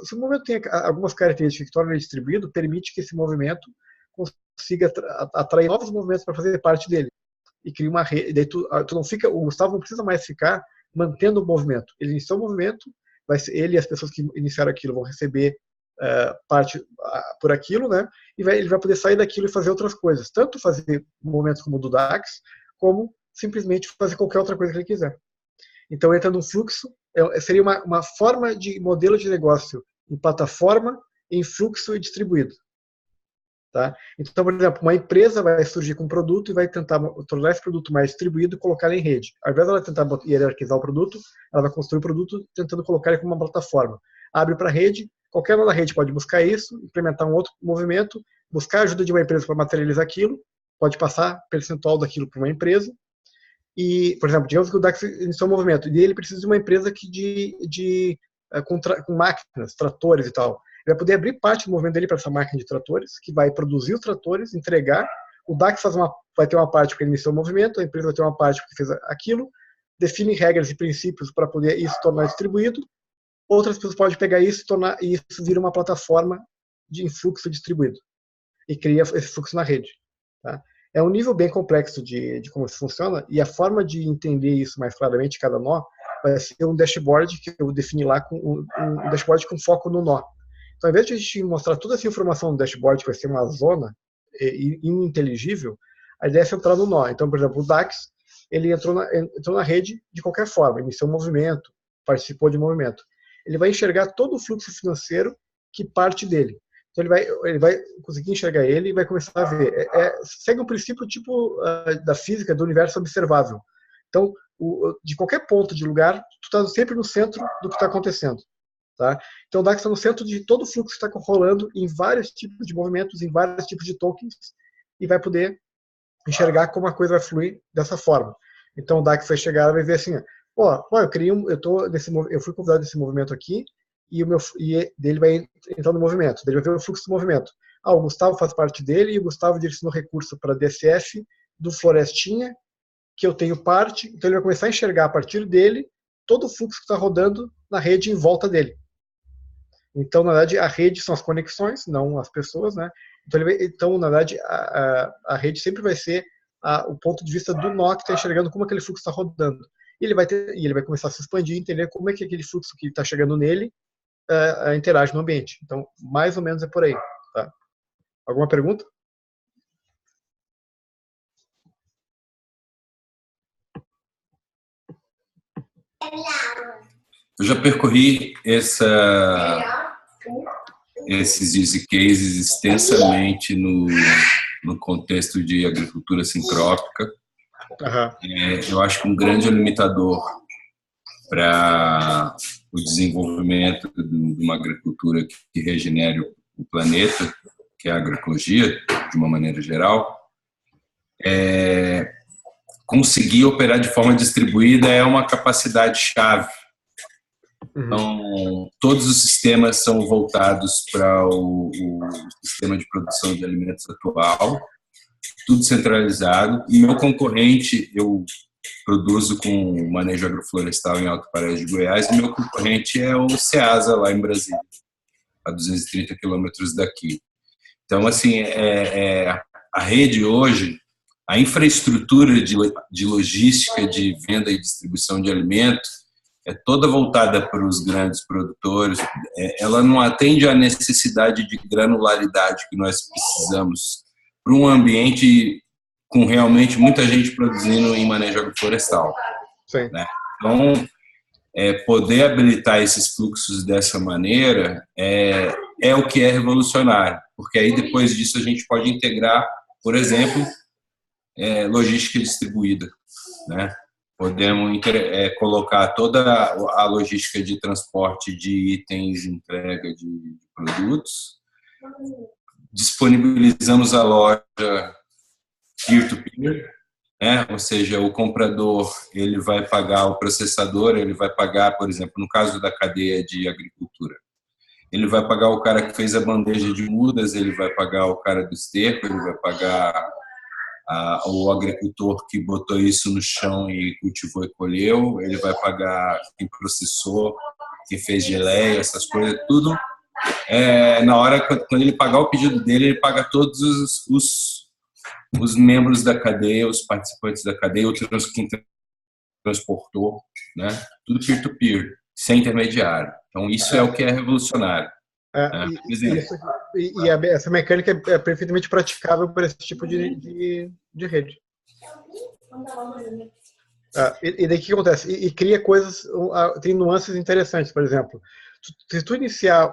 se o movimento tem algumas características que tornam ele distribuído, permite que esse movimento consiga atrair novos movimentos para fazer parte dele. E cria uma rede. Daí o Gustavo não precisa mais ficar mantendo o movimento. Ele iniciou o movimento, ele e as pessoas que iniciaram aquilo vão receber parte por aquilo, né? E ele vai poder sair daquilo e fazer outras coisas. Tanto fazer movimentos como o do DAX, como simplesmente fazer qualquer outra coisa que ele quiser. Então entra num fluxo, seria uma forma de modelo de negócio em plataforma, em fluxo e distribuído. Tá? Então, por exemplo, uma empresa vai surgir com um produto e vai tentar tornar esse produto mais distribuído e colocar ele em rede. Ao invés dela tentar hierarquizar o produto, ela vai construir o produto tentando colocar ele como uma plataforma. Abre para a rede, qualquer uma da rede pode buscar isso, implementar um outro movimento, buscar a ajuda de uma empresa para materializar aquilo, pode passar percentual daquilo para uma empresa. E, por exemplo, digamos que o DAX iniciou um movimento e ele precisa de uma empresa com máquinas, tratores e tal. Ele vai poder abrir parte do movimento dele para essa máquina de tratores, que vai produzir os tratores, entregar. O DAX vai ter uma parte porque ele iniciou o movimento, a empresa vai ter uma parte porque fez aquilo, define regras e princípios para poder isso tornar distribuído. Outras pessoas podem pegar isso e isso vira uma plataforma de influxo distribuído e cria esse fluxo na rede. Tá? É um nível bem complexo de como isso funciona, e a forma de entender isso mais claramente, cada nó, vai ser um dashboard que eu defini lá, com um dashboard com foco no nó. Então, ao invés de a gente mostrar toda essa informação no dashboard, que vai ser uma zona ininteligível, a ideia é centrar no nó. Então, por exemplo, o DAX, ele entrou na rede de qualquer forma, iniciou um movimento, participou de um movimento. Ele vai enxergar todo o fluxo financeiro que parte dele. Então, ele vai conseguir enxergar ele e vai começar a ver. Segue um princípio tipo da física do universo observável. Então, de qualquer ponto de lugar, tu está sempre no centro do que está acontecendo. Tá? Então, o DAX está no centro de todo o fluxo que está rolando em vários tipos de movimentos, em vários tipos de tokens, e vai poder enxergar como a coisa vai fluir dessa forma. Então, o DAX vai chegar e vai ver assim, eu fui convidado desse movimento aqui, e dele vai entrar no movimento, ele vai ver o fluxo do movimento. O Gustavo faz parte dele, e o Gustavo direcionou recurso para DSF do Florestinha, que eu tenho parte, então ele vai começar a enxergar a partir dele todo o fluxo que está rodando na rede em volta dele. Então, na verdade, a rede são as conexões, não as pessoas, né? Então, na verdade, a rede sempre vai ser o ponto de vista do nó que está enxergando como aquele fluxo está rodando. E ele vai começar a se expandir e entender como é que aquele fluxo que está chegando nele interage no ambiente. Então, mais ou menos é por aí. Tá? Alguma pergunta? Eu já percorri esses use cases extensamente no contexto de agricultura sincrópica. Uhum. Eu acho que um grande limitador para o desenvolvimento de uma agricultura que regenere o planeta, que é a agroecologia, de uma maneira geral, conseguir operar de forma distribuída é uma capacidade-chave. Então, todos os sistemas são voltados para o sistema de produção de alimentos atual, tudo centralizado. E meu concorrente, eu produzo com manejo agroflorestal em Alto Paraíso de Goiás, e meu concorrente é o Ceasa, lá em Brasília, a 230 quilômetros daqui. Então, assim, a rede hoje, a infraestrutura de logística, de venda e distribuição de alimentos, é toda voltada para os grandes produtores. Ela não atende à necessidade de granularidade que nós precisamos para um ambiente com realmente muita gente produzindo em manejo agroflorestal. Sim. Né? Então, poder habilitar esses fluxos dessa maneira é o que é revolucionário, porque aí depois disso a gente pode integrar, por exemplo, logística distribuída, né? Podemos colocar toda a logística de transporte de itens, entrega de produtos, disponibilizamos a loja peer-to-peer, né? Ou seja, o comprador ele vai pagar o processador, ele vai pagar, por exemplo, no caso da cadeia de agricultura, ele vai pagar o cara que fez a bandeja de mudas, ele vai pagar o cara do esterco, ele vai pagar o agricultor que botou isso no chão e cultivou e colheu, ele vai pagar quem processou, quem fez geleia, essas coisas, tudo. Na hora, quando ele pagar o pedido dele, ele paga todos os membros da cadeia, os participantes da cadeia, quem transportou, né? Tudo peer-to-peer, sem intermediário. Então, isso é o que é revolucionário. Essa mecânica é perfeitamente praticável para esse tipo de rede. E daí o que acontece? E cria coisas, tem nuances interessantes, por exemplo. Se tu iniciar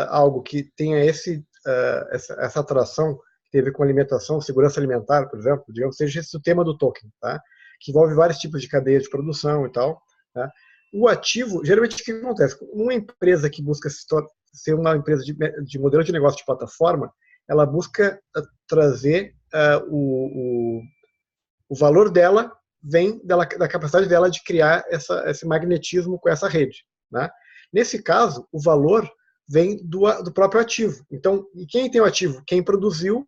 algo que tenha essa atração, que tem a ver com alimentação, segurança alimentar, por exemplo, digamos, seja esse o tema do token, tá? Que envolve vários tipos de cadeia de produção e tal, tá? O ativo, geralmente o que acontece? Uma empresa que busca ser uma empresa de modelo de negócio de plataforma, ela busca trazer o valor dela, vem da capacidade dela de criar esse magnetismo com essa rede. Né? Nesse caso, o valor vem do próprio ativo. Então, e quem tem o ativo? Quem produziu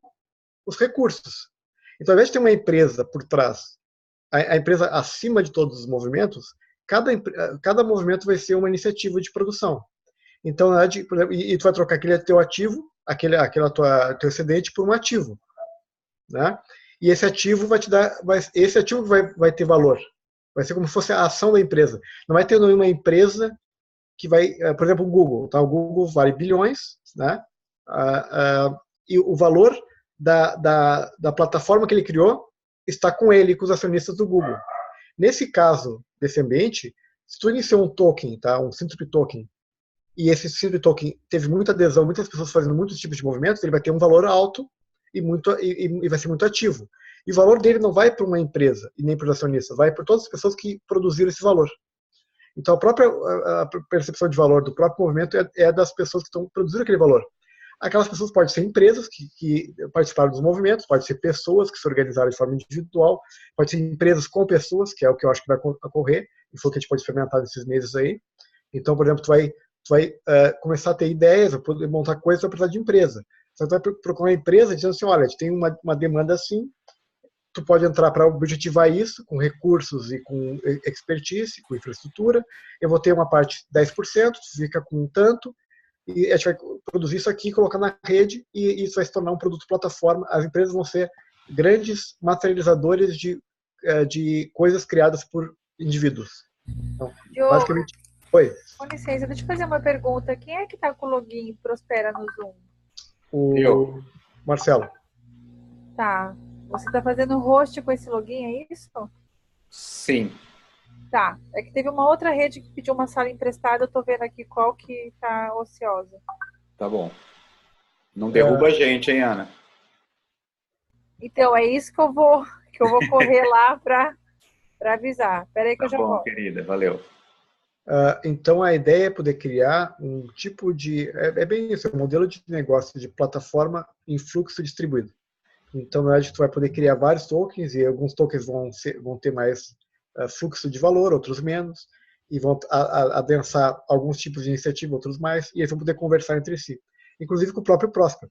os recursos. Então, ao invés de ter uma empresa por trás, a empresa acima de todos os movimentos, cada movimento vai ser uma iniciativa de produção. Então, na verdade, por exemplo, e tu vai trocar aquele teu ativo, teu excedente por um ativo, né? E esse ativo vai ter valor. Vai ser como se fosse a ação da empresa. Não vai ter nenhuma empresa que vai, por exemplo, o Google. Tá? O Google vale bilhões, né? E o valor da plataforma que ele criou está com ele, com os acionistas do Google. Nesse caso desse ambiente, se tu iniciou um token, tá? Um Synthropy token, e esse Synthropy token teve muita adesão, muitas pessoas fazendo muitos tipos de movimentos, ele vai ter um valor alto e vai ser muito ativo. E o valor dele não vai para uma empresa e nem para os acionistas, vai para todas as pessoas que produziram esse valor. Então, a percepção de valor do próprio movimento é das pessoas que estão produzindo aquele valor. Aquelas pessoas podem ser empresas que participaram dos movimentos, pode ser pessoas que se organizaram de forma individual, pode ser empresas com pessoas, que é o que eu acho que vai ocorrer, e foi o que a gente pode experimentar nesses meses aí. Então, por exemplo, tu vai começar a ter ideias, vai poder montar coisas, vai precisar de empresa. Você vai procurar uma empresa dizendo assim, olha, a gente tem uma demanda assim, tu pode entrar para objetivar isso com recursos e com expertise, com infraestrutura, eu vou ter uma parte 10%, tu fica com um tanto, e a gente vai produzir isso aqui, colocar na rede, e isso vai se tornar um produto plataforma. As empresas vão ser grandes materializadores de coisas criadas por indivíduos. Então, basicamente... Oi. Com licença, deixa eu fazer uma pergunta. Quem é que está com o login Prospera no Zoom? O Marcelo. Tá. Você está fazendo host com esse login, é isso? Sim. Tá. É que teve uma outra rede que pediu uma sala emprestada, eu tô vendo aqui qual que está ociosa. Tá bom. Não derruba a gente, hein, Ana? Então, é isso que eu vou correr lá para avisar. Espera aí que eu já volto. Querida, valeu. Então, a ideia é poder criar um tipo de... É bem isso, é um modelo de negócio de plataforma em fluxo distribuído. Então, na verdade, tu vai poder criar vários tokens, e alguns tokens vão ter mais fluxo de valor, outros menos, e vão adensar alguns tipos de iniciativa, outros mais, e eles vão poder conversar entre si. Inclusive com o próprio Prosper.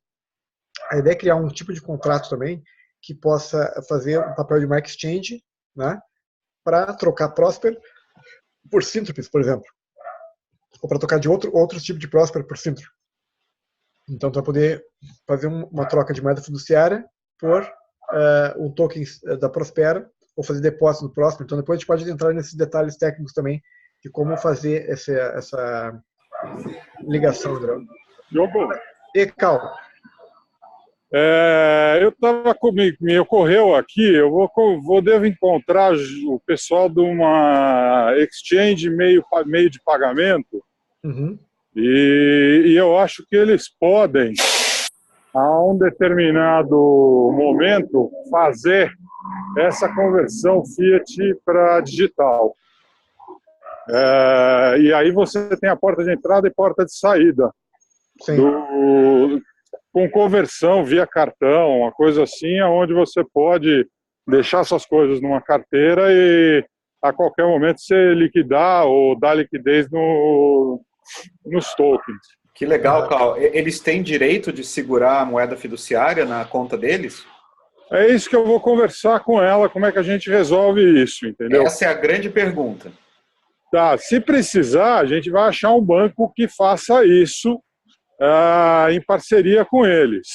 A ideia é criar um tipo de contrato também que possa fazer um papel de uma exchange, né, para trocar Prosper por Synthropies, por exemplo. Ou para trocar de outros tipos de Prosper por Synthropy. Então, tu vai poder fazer uma troca de moeda fiduciária por um token da Prospera, ou fazer depósito no Prosper. Então, depois a gente pode entrar nesses detalhes técnicos também de como fazer essa ligação. Diogo. E, Cal. Me ocorreu aqui, devo encontrar o pessoal de uma exchange meio de pagamento. Uhum. E eu acho que eles podem, a um determinado momento, fazer essa conversão Fiat para digital. E aí você tem a porta de entrada e porta de saída. Sim. Com conversão via cartão, uma coisa assim, onde você pode deixar suas coisas numa carteira e a qualquer momento você liquidar ou dar liquidez nos tokens. Que legal, Cal. Eles têm direito de segurar a moeda fiduciária na conta deles? É isso que eu vou conversar com ela, como é que a gente resolve isso, entendeu? Essa é a grande pergunta. Tá, se precisar, a gente vai achar um banco que faça isso em parceria com eles.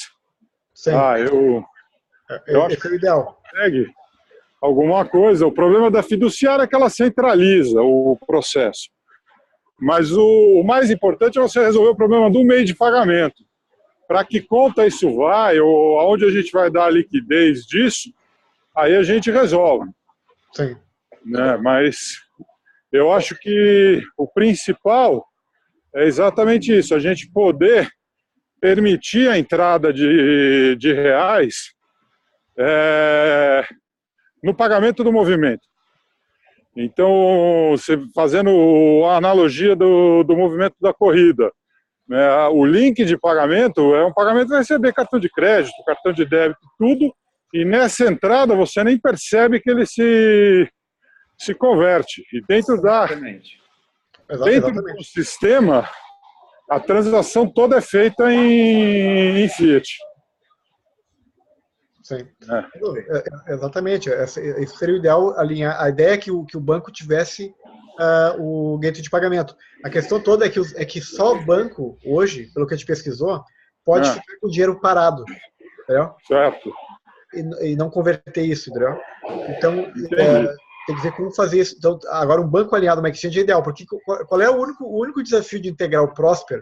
Sim. Eu acho esse é o ideal. Que consegue alguma coisa. O problema da fiduciária é que ela centraliza o processo. Mas o mais importante é você resolver o problema do meio de pagamento. Para que conta isso vai, ou aonde a gente vai dar a liquidez disso, aí a gente resolve. Sim. Né? Mas eu acho que o principal é exatamente isso, a gente poder permitir a entrada de reais no pagamento do movimento. Então, fazendo a analogia do movimento da corrida, né, o link de pagamento é um pagamento que vai receber cartão de crédito, cartão de débito, tudo, e nessa entrada você nem percebe que ele se converte. E dentro do sistema, a transação toda é feita em Fiat. Sim. Exatamente. Isso seria o ideal, alinhar. A ideia é que o banco tivesse o gateway de pagamento. A questão toda é que só o banco, hoje, pelo que a gente pesquisou, pode ficar com o dinheiro parado. Entendeu? Certo. E não converter isso, entendeu? Então, tem que ver como fazer isso. Então, agora um banco alinhado a uma exchange é ideal, porque qual é o único desafio de integrar o Prosper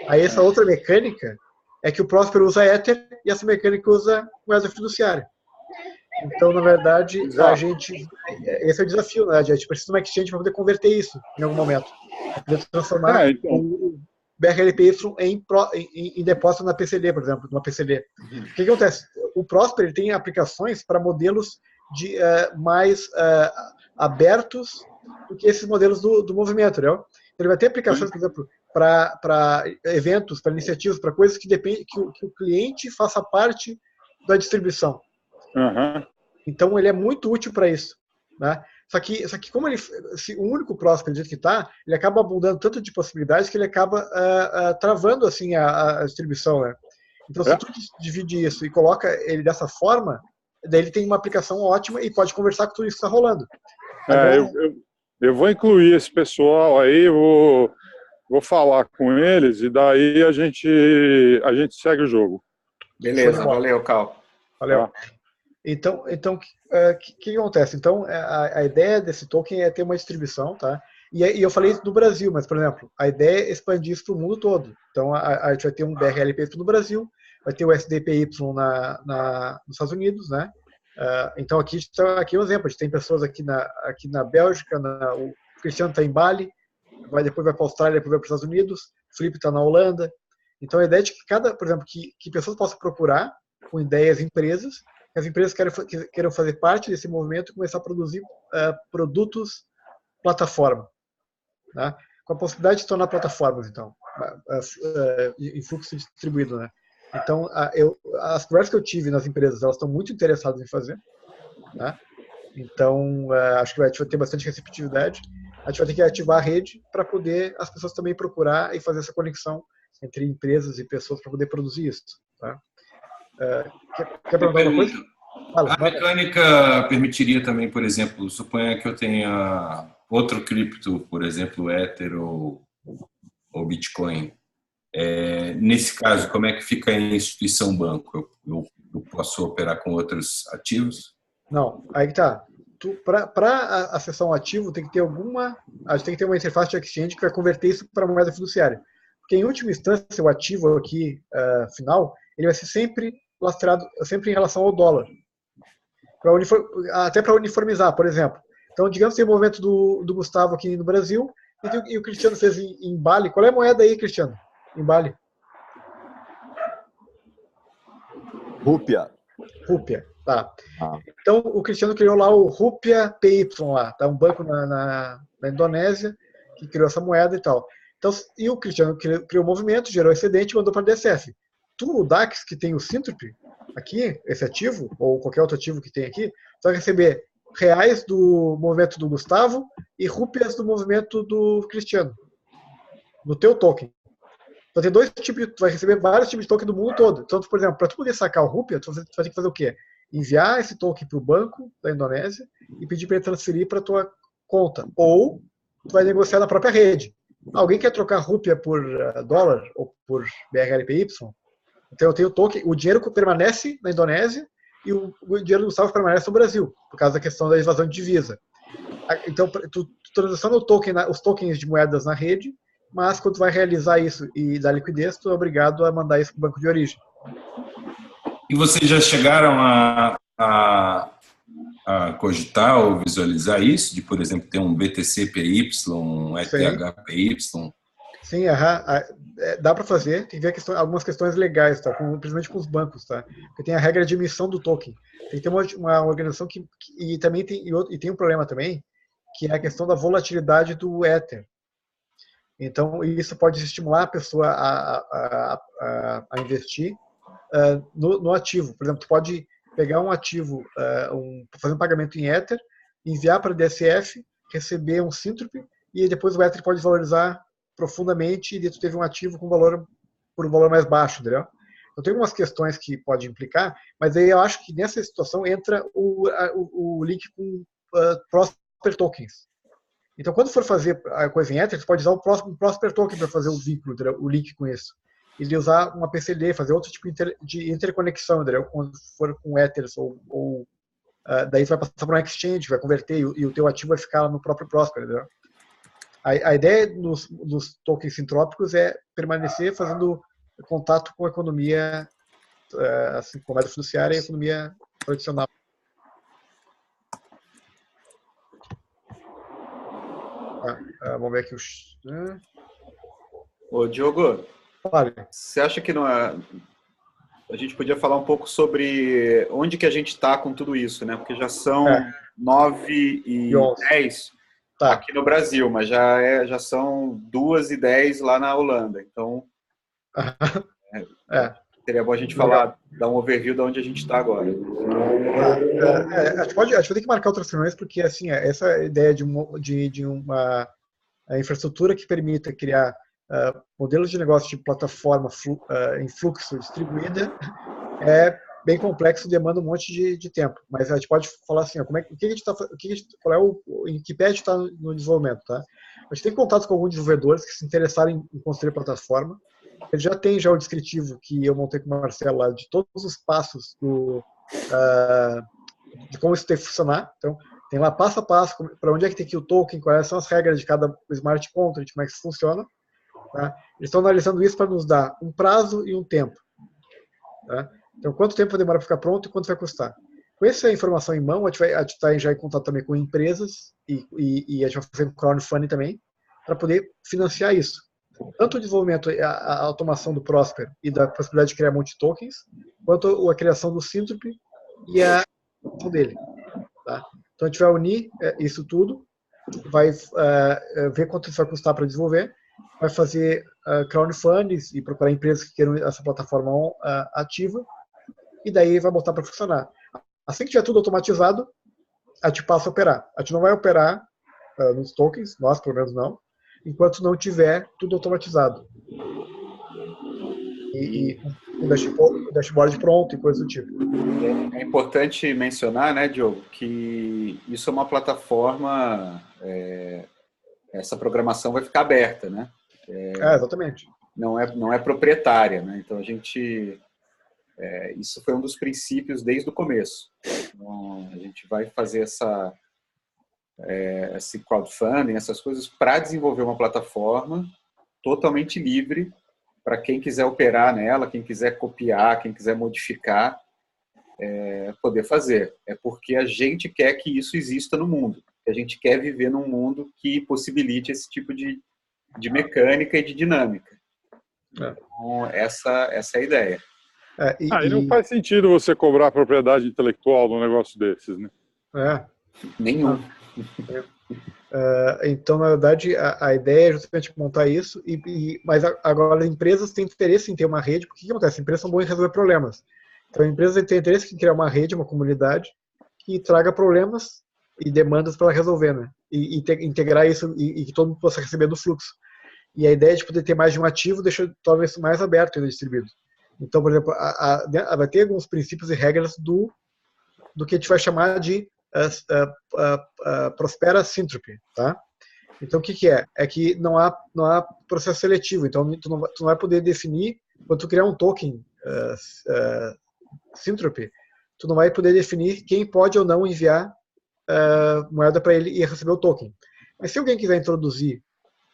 a essa outra mecânica é que o Prosper usa Ether e essa mecânica usa moeda fiduciária. Então, na verdade, esse é o desafio, né? A gente precisa de uma exchange para poder converter isso em algum momento, para poder transformar o BRLPY em depósito na PCD, por exemplo, numa PCD. O que acontece? O Prosper ele tem aplicações para modelos mais abertos do que esses modelos do movimento, entendeu? Ele vai ter aplicações, por exemplo, para eventos, para iniciativas, para coisas que dependem que o cliente faça parte da distribuição. Uhum. Então, ele é muito útil para isso, né? Só que como se o único Prosper do jeito que está, ele acaba abundando tanto de possibilidades que ele acaba travando assim a distribuição, né? Então, se tu divide isso e coloca ele dessa forma, daí ele tem uma aplicação ótima e pode conversar com tudo isso que está rolando. Agora, eu vou incluir esse pessoal aí, vou falar com eles e daí a gente segue o jogo. Beleza, valeu, Cal. Valeu. Então, o que acontece? Então, a ideia desse token é ter uma distribuição, tá? E eu falei isso no Brasil, mas, por exemplo, a ideia é expandir isso para o mundo todo. Então, a gente vai ter um BRLPY no Brasil, vai ter o SDPY nos Estados Unidos, né? Então, aqui é um exemplo. A gente tem pessoas aqui na Bélgica, o Cristiano está em Bali, depois vai para a Austrália, depois vai para os Estados Unidos, o Felipe está na Holanda. Então, a ideia é de que por exemplo, que pessoas possam procurar com ideias empresas, que as empresas queiram fazer parte desse movimento e começar a produzir produtos plataforma, né? Com a possibilidade de se tornar plataformas, então, em fluxo distribuído, né? Então, as conversas que eu tive nas empresas, elas estão muito interessadas em fazer, né? Então, acho que a gente vai ter bastante receptividade. A gente vai ter que ativar a rede para poder as pessoas também procurar e fazer essa conexão entre empresas e pessoas para poder produzir isso, tá? Quer perguntar alguma coisa? A mecânica permitiria também, por exemplo, suponha que eu tenha outro cripto, por exemplo, o Ether ou Bitcoin. Nesse caso, como é que fica a instituição banco? Eu posso operar com outros ativos? Não, aí que tá. Para acessar um ativo, tem que ter a gente tem que ter uma interface de exchange que vai converter isso para moeda fiduciária. Porque, em última instância, o ativo aqui, final, ele vai ser sempre lastreado, sempre em relação ao dólar. Até para uniformizar, por exemplo. Então, digamos que tem o movimento do Gustavo aqui no Brasil, e o Cristiano fez em Bali. Qual é a moeda aí, Cristiano? Em Bali? Rúpia. Rúpia, tá. Então, o Cristiano criou lá o Rúpia PY lá, tá? Um banco na Indonésia que criou essa moeda e tal. Então, e o Cristiano criou o movimento, gerou excedente e mandou para a DSF. O DAX que tem o Syntrop aqui, esse ativo, ou qualquer outro ativo que tem aqui, vai receber reais do movimento do Gustavo e rúpias do movimento do Cristiano, no teu token. Então tem dois tipos, tu vai receber vários tipos de token do mundo todo. Então, por exemplo, para tu poder sacar o rúpia, tu vai ter que fazer o quê? Enviar esse token para o banco da Indonésia e pedir para ele transferir para a tua conta. Ou tu vai negociar na própria rede. Alguém quer trocar rúpia por dólar ou por BRLPY? Então eu tenho o token, o dinheiro permanece na Indonésia e o dinheiro do Gustavo permanece no Brasil, por causa da questão da evasão de divisa. Então, tu transaciona os tokens de moedas na rede, mas quando tu vai realizar isso e dar liquidez, tu é obrigado a mandar isso para o banco de origem. E vocês já chegaram a cogitar ou visualizar isso? De, por exemplo, ter um BTC-PY, um ETH-PY? Sim, dá para fazer. Tem que ver algumas questões legais, tá? Principalmente com os bancos, tá? Porque tem a regra de emissão do token. Tem que ter uma organização e também tem um problema também, que é a questão da volatilidade do Ether. Então, isso pode estimular a pessoa a investir no ativo. Por exemplo, tu pode pegar um ativo, fazer um pagamento em Ether, enviar para a DSF, receber um Syntrop, e depois o Ether pode valorizar profundamente e tu teve um ativo por um valor mais baixo, entendeu? Então tem algumas questões que pode implicar, mas aí eu acho que nessa situação entra o link com Prosper Tokens. Então quando for fazer a coisa em Ether, você pode usar o Prosper Token para fazer o vínculo, entendeu? O link com isso. E usar uma PCD, fazer outro tipo de interconexão, entendeu? Quando for com Ethers ou daí você vai passar por um exchange, vai converter e o teu ativo vai ficar no próprio Prosper, entendeu? A ideia dos tokens sintrópicos é permanecer fazendo contato com a economia, assim, com a moeda fiduciária e a economia tradicional. Vamos ver aqui os... Ô, Diogo, Vale. você acha que não é... A gente podia falar um pouco sobre onde que a gente está com tudo isso, né? Porque já são 9h10 aqui no Brasil, mas já são 2h10 lá na Holanda. Então, seria bom a gente falar, dar um overview de onde a gente está agora. A gente vai ter que marcar outras reuniões, porque assim, essa ideia de uma infraestrutura que permita criar modelos de negócio de plataforma em fluxo distribuída é bem complexo, demanda um monte de tempo. Mas a gente pode falar assim, em que pé a gente está no desenvolvimento, tá? A gente tem contato com alguns desenvolvedores que se interessaram em construir a plataforma. Ele já tem o descritivo que eu montei com o Marcelo lá, de todos os passos de como isso tem que funcionar. Então, tem lá passo a passo, para onde é que tem que ir o token, quais são as regras de cada smart contract, como é que isso funciona. Tá? Eles estão analisando isso para nos dar um prazo e um tempo. Tá? Então, quanto tempo vai demorar para ficar pronto e quanto vai custar. Com essa informação em mão, a gente está já em contato também com empresas e a gente vai fazer um crowdfunding também para poder financiar isso. Tanto o desenvolvimento, a automação do Prosper e da possibilidade de criar multi-tokens, quanto a criação do Syntrop e a produção dele. Tá? Então, a gente vai unir isso tudo, vai ver quanto isso vai custar para desenvolver, vai fazer crowdfundings e procurar empresas que queiram essa plataforma ativa, e daí vai botar para funcionar. Assim que tiver tudo automatizado, a gente passa a operar. A gente não vai operar nos tokens, nós pelo menos não, enquanto não tiver tudo automatizado. E o dashboard pronto e coisa do tipo. É importante mencionar, né, Diogo, que isso é uma plataforma, essa programação vai ficar aberta, né? Exatamente. Não é proprietária, né? Então, isso foi um dos princípios desde o começo. Então, a gente vai fazer esse crowdfunding, essas coisas, para desenvolver uma plataforma totalmente livre para quem quiser operar nela, quem quiser copiar, quem quiser modificar, poder fazer. É porque a gente quer que isso exista no mundo. A gente quer viver num mundo que possibilite esse tipo de mecânica e de dinâmica. Então, essa é a ideia. E não faz sentido você cobrar propriedade intelectual num negócio desses, né? Nenhum. Então, na verdade, a ideia é justamente montar isso, mas agora as empresas têm interesse em ter uma rede, porque o que acontece? As empresas são boas em resolver problemas. Então, as empresas têm interesse em criar uma rede, uma comunidade, que traga problemas e demandas para resolver, né? E integrar isso e que todo mundo possa receber do fluxo. E a ideia de poder ter mais de um ativo torna isso mais aberto e distribuído. Então, por exemplo, vai ter alguns princípios e regras do que a gente vai chamar de Prospera Syntrop, tá? Então, o que é? É que não há processo seletivo. Então, tu não vai poder definir, quando tu criar um token Syntrop, tu não vai poder definir quem pode ou não enviar moeda para ele e receber o token. Mas se alguém quiser introduzir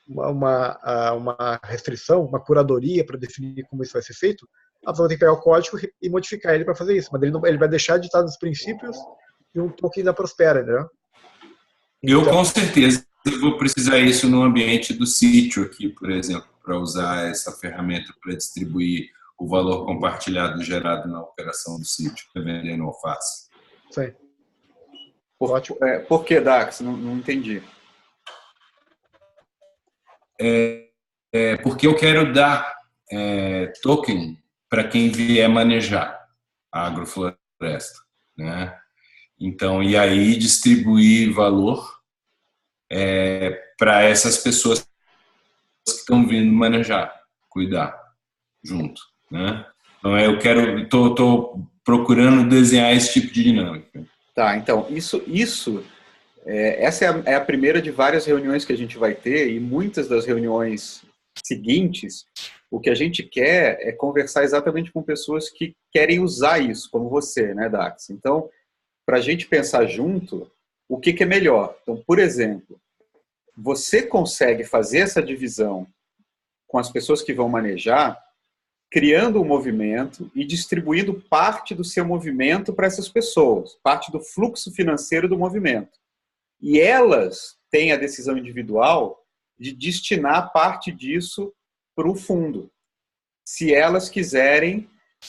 uma restrição, uma curadoria para definir como isso vai ser feito, a pessoa vai ter que pegar o código e modificar ele para fazer isso. Mas ele vai deixar de estar nos princípios e um token da Prospera, entendeu? Eu, com certeza, vou precisar isso no ambiente do sítio aqui, por exemplo, para usar essa ferramenta para distribuir o valor compartilhado gerado na operação do sítio, para vender no alface. Sim. Por que, Dax? Não entendi. Porque eu quero dar token para quem vier manejar a agrofloresta, né? Então, e aí distribuir valor para essas pessoas que estão vindo manejar, cuidar junto, né? Então, estou procurando desenhar esse tipo de dinâmica. Tá, então, essa é a primeira de várias reuniões que a gente vai ter, e muitas das reuniões seguintes, o que a gente quer é conversar exatamente com pessoas que querem usar isso, como você, né, Dax? Então, para a gente pensar junto o que é melhor. Então, por exemplo, você consegue fazer essa divisão com as pessoas que vão manejar, criando um movimento e distribuindo parte do seu movimento para essas pessoas, parte do fluxo financeiro do movimento. E elas têm a decisão individual de destinar parte disso para o fundo. Se elas quiserem,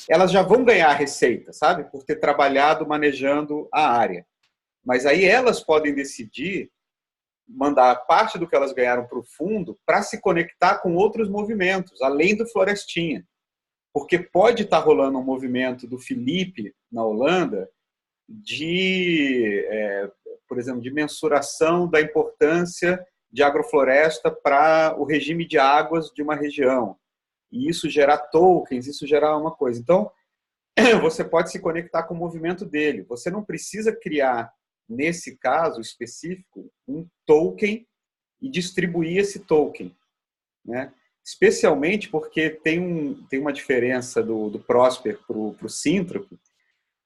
elas já vão ganhar a receita, sabe? Por ter trabalhado manejando a área. Mas aí elas podem decidir mandar parte do que elas ganharam para o fundo para se conectar com outros movimentos, além do Florestinha. Porque pode estar rolando um movimento do Felipe, na Holanda, por exemplo, de mensuração da importância de agrofloresta para o regime de águas de uma região. E isso gerar tokens, isso gerar uma coisa. Então, você pode se conectar com o movimento dele. Você não precisa criar, nesse caso específico, um token e distribuir esse token, né? Especialmente porque tem uma diferença do Prosper para o Syntrop,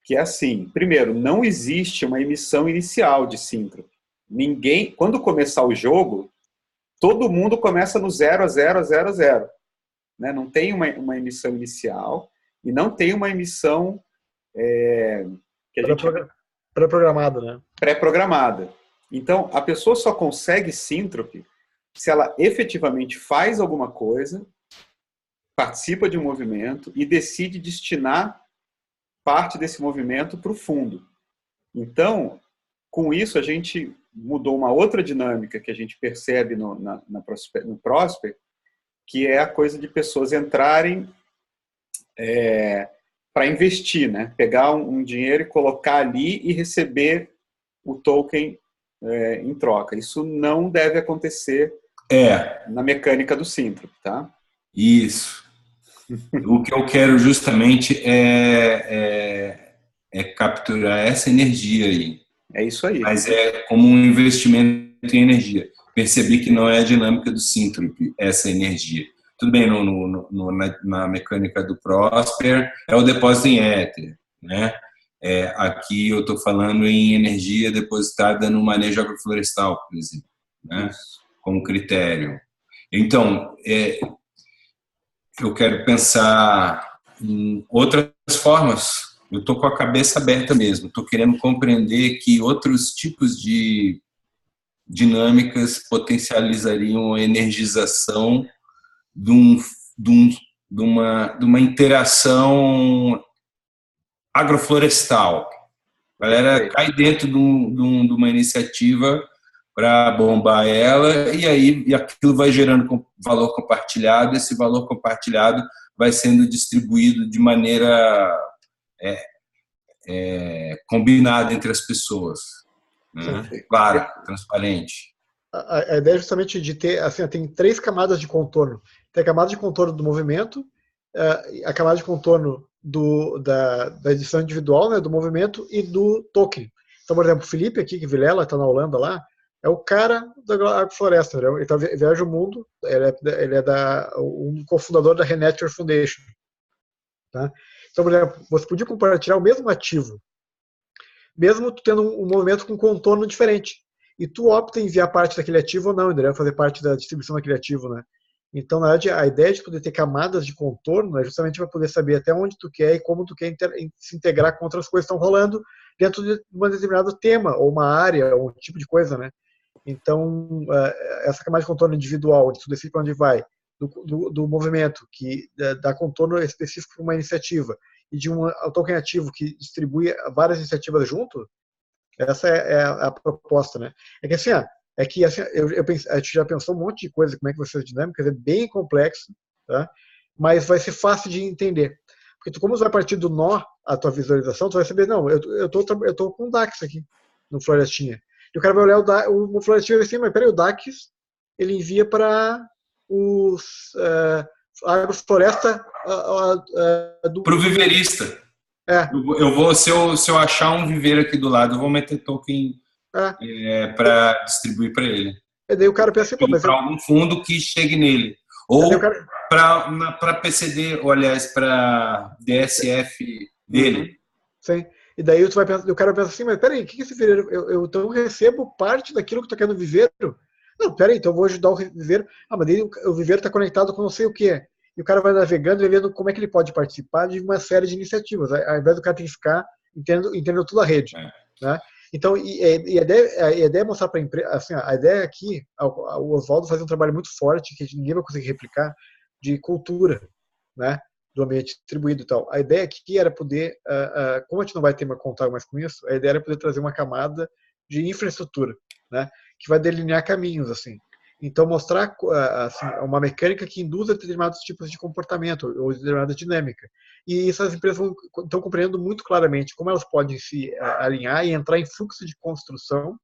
que é assim, primeiro, não existe uma emissão inicial de Syntrop. Ninguém, quando começar o jogo, todo mundo começa no 0 a 0 a 0 a 0. Né? Não tem uma emissão inicial e não tem uma emissão que a gente... pré-programada, né? Pré-programada. Então, a pessoa só consegue Syntrop se ela efetivamente faz alguma coisa, participa de um movimento e decide destinar parte desse movimento para o fundo. Então, com isso, a gente mudou uma outra dinâmica que a gente percebe no Prosper, que é a coisa de pessoas entrarem para investir, né? Pegar um dinheiro e colocar ali e receber o token em troca. Isso não deve acontecer na mecânica do Syntrop, tá? Isso. O que eu quero justamente é capturar essa energia aí. É isso aí. Mas é como um investimento em energia. Percebi que não é a dinâmica do Syntrop, essa energia. Tudo bem, na mecânica do Prosper, é o depósito em éter, né? Aqui eu estou falando em energia depositada no manejo agroflorestal, por exemplo, né? Como critério. Então, eu quero pensar em outras formas. Eu estou com a cabeça aberta mesmo. Estou querendo compreender que outros tipos de dinâmicas potencializariam a energização de uma interação agroflorestal. A galera cai dentro de uma iniciativa para bombar ela e aquilo vai gerando valor compartilhado. Esse valor compartilhado vai sendo distribuído de maneira combinada entre as pessoas, né? Claro, transparente. A ideia é justamente de ter, assim, tem 3 camadas de contorno. Tem a camada de contorno do movimento, a camada de contorno da edição individual, né, do movimento e do token. Então, por exemplo, o Felipe aqui, que Vilela, está na Holanda lá, é o cara da agrofloresta. Ele viaja o mundo, ele é um cofundador da Renature Foundation. Tá? Então, por exemplo, você podia compartilhar o mesmo ativo, mesmo tu tendo um movimento com contorno diferente. E tu opta em enviar parte daquele ativo ou não, entendeu? Fazer parte da distribuição daquele ativo, né? Então, na verdade, a ideia de poder ter camadas de contorno é justamente para poder saber até onde tu quer e como tu quer se integrar com outras coisas que estão rolando dentro de um determinado tema, ou uma área, ou um tipo de coisa, né? Então, essa camada de contorno individual, onde tu decide para onde vai, do movimento, que dá contorno específico para uma iniciativa, e de um token ativo que distribui várias iniciativas junto, essa é a proposta, né? A gente já pensou um monte de coisa, como é que vai ser as dinâmicas, é bem complexo, tá? Mas vai ser fácil de entender. Porque como você vai partir do nó, a tua visualização, tu vai saber, não, eu tô com o DAX aqui, no Florestinha. E o cara vai olhar o Florestinha e vai dizer, mas peraí, o DAX, ele envia para a agrofloresta para o viverista. Eu vou, se eu achar um viveiro aqui do lado, eu vou meter token para distribuir para ele. E daí o cara pensa, para algum fundo que chegue nele. Ou para PCD, ou aliás, para DSF dele. Sim. E daí o cara pensa assim, mas peraí, o que é esse viveiro? Então eu recebo parte daquilo que está querendo no viveiro? Não, peraí, então eu vou ajudar o viveiro. Ah, mas daí o viveiro está conectado com não sei o que. E o cara vai navegando e vendo como é que ele pode participar de uma série de iniciativas, ao invés do cara ter que ficar entendendo toda a rede. Né? Então, a ideia é mostrar para a empresa, assim, a ideia aqui, o Oswaldo faz um trabalho muito forte, que ninguém vai conseguir replicar, de cultura, né? Do ambiente distribuído e tal. A ideia aqui era poder, como a gente não vai ter contar mais com isso, a ideia era poder trazer uma camada de infraestrutura, né? Que vai delinear caminhos, assim. Então, mostrar assim, uma mecânica que induza determinados tipos de comportamento ou determinada dinâmica. E isso as empresas estão compreendendo muito claramente como elas podem se alinhar e entrar em fluxo de construção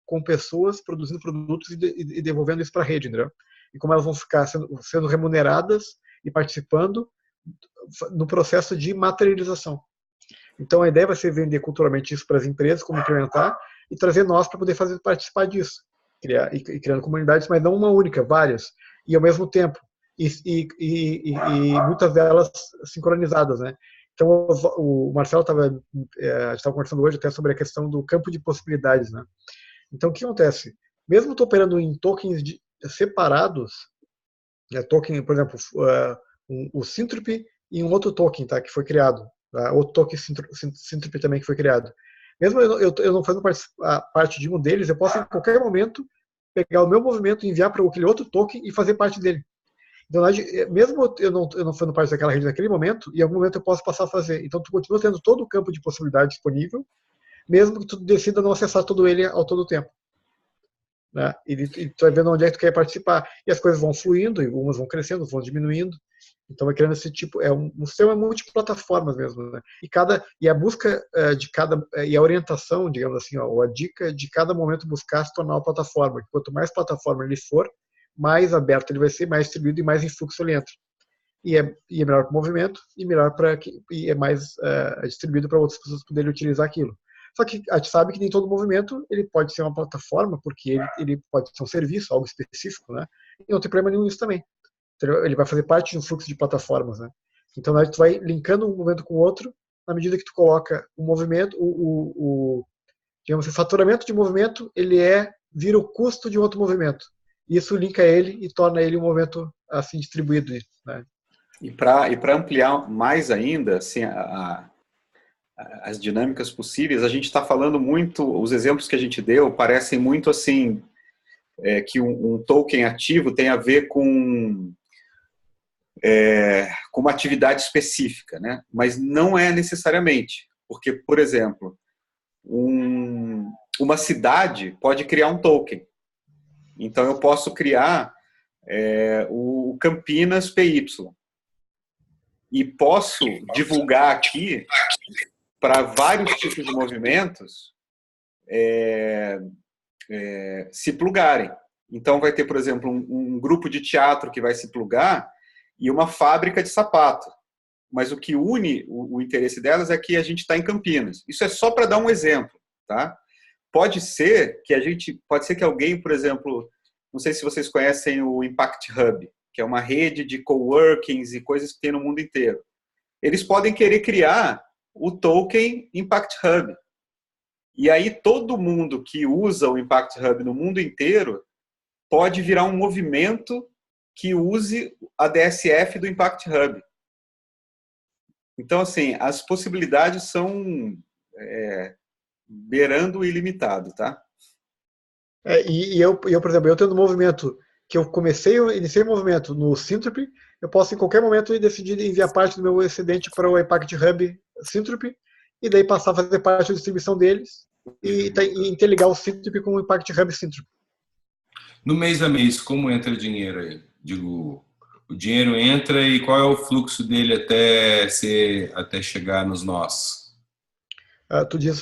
com pessoas produzindo produtos e devolvendo isso para a rede, entendeu? E como elas vão ficar sendo remuneradas e participando no processo de materialização. Então, a ideia vai ser vender culturalmente isso para as empresas, como implementar, e trazer nós para poder participar disso. Criando comunidades, mas não uma única, várias, e ao mesmo tempo, e muitas delas sincronizadas, né? Então, o Marcelo a gente estava conversando hoje até sobre a questão do campo de possibilidades, né? Então, o que acontece? Mesmo estou operando em tokens separados, token, por exemplo, o Syntropy e um outro token, tá, que foi criado, tá? Outro token Syntropy também que foi criado. Mesmo eu não fazendo parte de um deles, eu posso em qualquer momento pegar o meu movimento, enviar para aquele outro token e fazer parte dele. Então, mesmo eu não fazendo parte daquela rede naquele momento, em algum momento eu posso passar a fazer. Então, tu continua tendo todo o campo de possibilidade disponível, mesmo que tu decida não acessar todo ele ao todo tempo. Né? E tu vai vendo onde é que tu quer participar. E as coisas vão fluindo, e umas vão crescendo, vão diminuindo. Então vai criando esse tipo, um sistema multiplataformas mesmo, né? E a busca e a orientação, digamos assim, ou a dica de cada momento buscar se tornar uma plataforma. Quanto mais plataforma ele for, mais aberto ele vai ser, mais distribuído e mais em fluxo ele entra. E é melhor para o movimento e é mais distribuído para outras pessoas poderem utilizar aquilo. Só que a gente sabe que nem todo movimento ele pode ser uma plataforma, porque ele pode ser um serviço, algo específico, né? E não tem problema nenhum nisso também. Ele vai fazer parte de um fluxo de plataformas, né? Então, tu vai linkando um movimento com o outro na medida que tu coloca o movimento, digamos, o faturamento de movimento, vira o custo de um outro movimento. Isso linka ele e torna ele um movimento assim distribuído, né? E para ampliar mais ainda, assim, as dinâmicas possíveis, a gente está falando muito, os exemplos que a gente deu parecem muito assim, que um token ativo tem a ver com uma atividade específica, né? Mas não é necessariamente, porque, por exemplo, uma cidade pode criar um token. Então, eu posso criar o Campinas PY e posso divulgar aqui para vários tipos de movimentos se plugarem. Então, vai ter, por exemplo, um grupo de teatro que vai se plugar e uma fábrica de sapato. Mas o que une o interesse delas é que a gente está em Campinas. Isso é só para dar um exemplo, tá? Pode ser que alguém, por exemplo, não sei se vocês conhecem o Impact Hub, que é uma rede de coworkings e coisas que tem no mundo inteiro. Eles podem querer criar o token Impact Hub. E aí todo mundo que usa o Impact Hub no mundo inteiro pode virar um movimento que use a DSF do Impact Hub. Então, assim, as possibilidades são beirando o ilimitado, tá? Eu, por exemplo, eu tendo um movimento que eu iniciei o movimento no Syntropy, eu posso em qualquer momento decidir enviar parte do meu excedente para o Impact Hub Syntropy e daí passar a fazer parte da distribuição deles e interligar o Syntropy com o Impact Hub Syntropy. No mês a mês, como entra dinheiro aí? Digo, o dinheiro entra e qual é o fluxo dele até chegar nos nós? Tu diz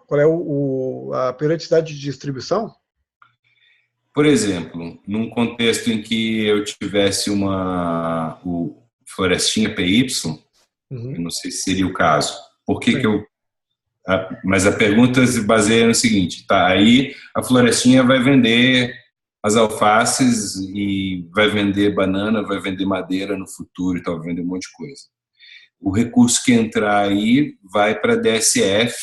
qual é a periodicidade de distribuição? Por exemplo, num contexto em que eu tivesse o Florestinha PY, eu não sei se seria o caso. Por que que mas a pergunta se baseia no seguinte, tá? Aí a Florestinha vai vender as alfaces e vai vender banana, vai vender madeira no futuro e tal, vai vender um monte de coisa. o recurso que entrar aí vai para a DSF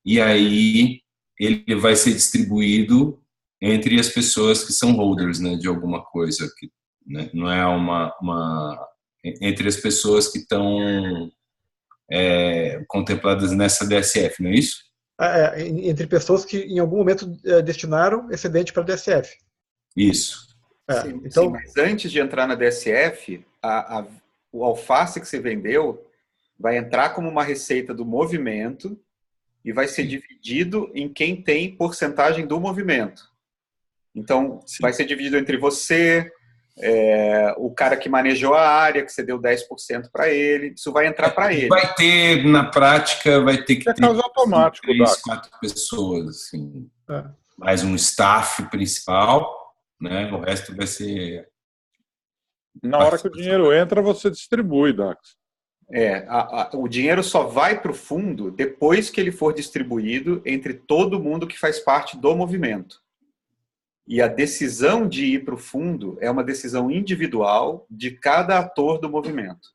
e aí ele vai ser distribuído entre as pessoas que são holders, né, de alguma coisa, que, né, não é entre as pessoas que estão contempladas nessa DSF, não é isso? Entre pessoas que em algum momento destinaram excedente para a DSF. Isso. Sim, então, sim, mas antes de entrar na DSF, o alface que você vendeu vai entrar como uma receita do movimento e vai ser dividido em quem tem porcentagem do movimento. Então, vai ser dividido entre você, o cara que manejou a área, que você deu 10% para ele, isso vai entrar para ele. Vai ter, na prática, vai ter que ter caso automático, 3, 4 pessoas, assim, mais um staff principal, né? O resto vai ser... Na hora que o dinheiro entra, você distribui, Dax. O dinheiro só vai para o fundo depois que ele for distribuído entre todo mundo que faz parte do movimento. E a decisão de ir para o fundo é uma decisão individual de cada ator do movimento.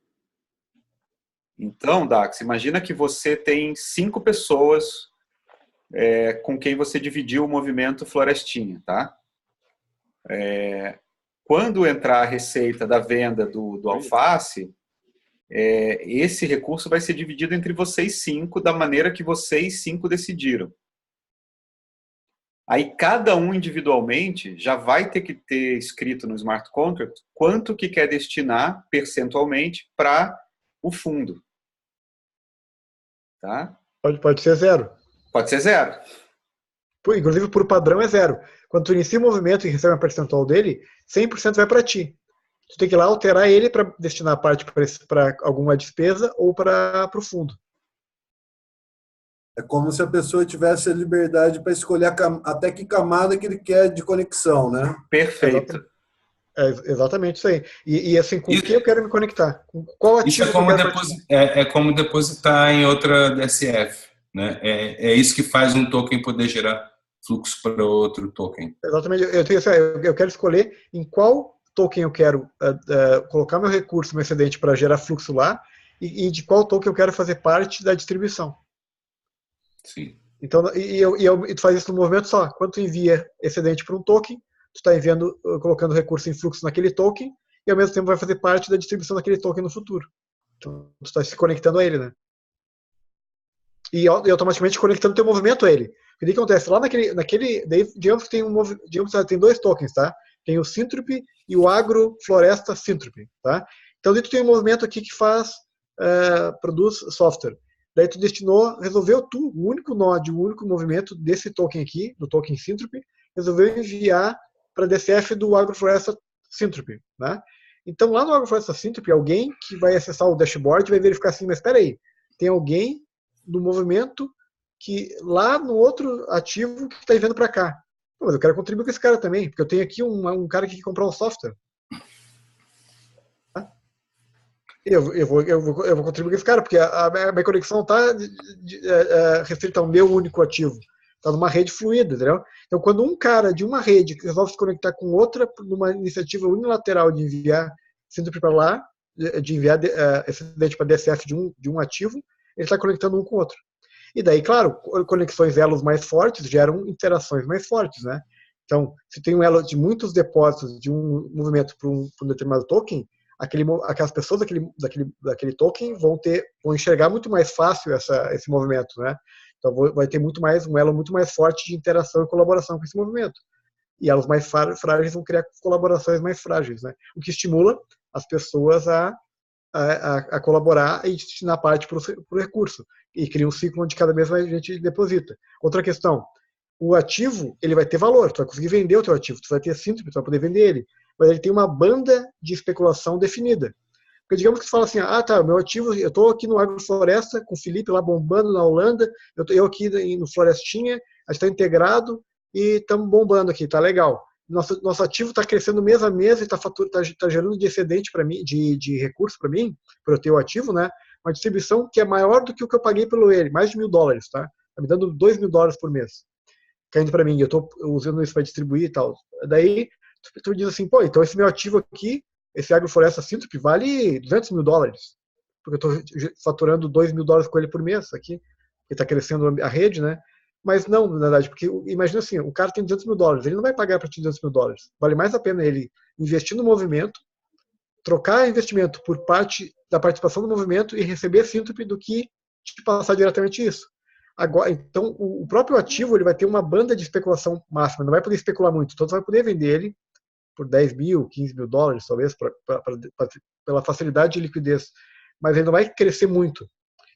Então, Dax, imagina que você tem 5 pessoas com quem você dividiu o movimento Florestinha, tá? Quando entrar a receita da venda do alface, esse recurso vai ser dividido entre vocês 5 da maneira que vocês 5 decidiram. Aí cada um individualmente já vai ter que ter escrito no smart contract quanto que quer destinar percentualmente para o fundo. Tá? Pode ser 0. Pode ser 0. Inclusive, por padrão, é 0. Quando tu inicia o movimento e recebe uma percentual dele, 100% vai para ti. Tu tem que ir lá alterar ele para destinar parte para alguma despesa ou para o fundo. É como se a pessoa tivesse a liberdade para escolher até que camada que ele quer de conexão, né? Perfeito. Exatamente isso aí. E assim, com o que eu quero me conectar? Com qual ativo isso como depositar em outra DSF, né? É isso que faz um token poder gerar fluxo para outro token. Exatamente. Eu quero escolher em qual token eu quero colocar meu recurso, meu excedente para gerar fluxo lá e de qual token eu quero fazer parte da distribuição. Sim. Então, tu faz isso no movimento só. Quando tu envia excedente para um token, tu está colocando recurso em fluxo naquele token e ao mesmo tempo vai fazer parte da distribuição daquele token no futuro. Então, tu está se conectando a ele, né? E automaticamente conectando teu movimento a ele. O que acontece? Lá daí, digamos que tem 2 tokens, tá? Tem o Syntropy e o Agrofloresta Syntropy, tá? Então, daí tu tem um movimento aqui que produz software. Daí tu resolveu o único nó de um único movimento desse token aqui, do token Syntropy, resolveu enviar para a DCF do Agrofloresta Syntropy, né? Então, lá no Agrofloresta Syntropy, alguém que vai acessar o dashboard vai verificar assim, mas espera aí, tem alguém do movimento que lá no outro ativo que está enviando para cá. Mas eu quero contribuir com esse cara também, porque eu tenho aqui um cara que quer comprar um software. Eu vou contribuir com esse cara, porque a minha conexão está restrita ao meu único ativo. Está numa rede fluida, entendeu? Então, quando um cara de uma rede resolve se conectar com outra numa iniciativa unilateral de enviar Syntropy para lá, de enviar excedente para DSF de um ativo, ele está conectando um com o outro. E daí, claro, conexões elos mais fortes geram interações mais fortes, né? Então, se tem um elo de muitos depósitos de um movimento para um determinado token, aquelas pessoas daquele token vão enxergar muito mais fácil esse movimento, né? Então, vai ter um elo muito mais forte de interação e colaboração com esse movimento. E elos mais frágeis vão criar colaborações mais frágeis, né? O que estimula as pessoas a colaborar e destinar parte para o recurso. E cria um ciclo onde cada vez mais gente deposita. Outra questão, o ativo ele vai ter valor, tu vai conseguir vender o teu ativo, tu vai ter Syntropy, tu vai poder vender ele, mas ele tem uma banda de especulação definida. Porque digamos que tu fala assim, meu ativo, eu estou aqui no Agrofloresta, com o Felipe lá bombando na Holanda, eu aqui no Florestinha, a gente está integrado e estamos bombando aqui, tá legal. Nosso ativo está crescendo mês a mês e está gerando de excedente para mim, de recurso para mim, para eu ter o ativo, né? Uma distribuição que é maior do que o que eu paguei pelo ele, mais de $1.000, tá? Está me dando $2.000 por mês, caindo para mim, eu estou usando isso para distribuir e tal. Daí, tu diz assim, então esse meu ativo aqui, esse Agrofloresta Syntropy, vale $200.000. porque eu estou faturando $2.000 com ele por mês aqui, que está crescendo a rede, né? Mas não, na verdade, porque imagina assim, o cara tem $200.000, ele não vai pagar para ti $200.000. Vale mais a pena ele investir no movimento, trocar investimento por parte da participação do movimento e receber síntope do que te passar diretamente isso. Agora, então, o próprio ativo ele vai ter uma banda de especulação máxima, não vai poder especular muito, então você vai poder vender ele por $10.000, $15.000, talvez, pela facilidade de liquidez, mas ele não vai crescer muito.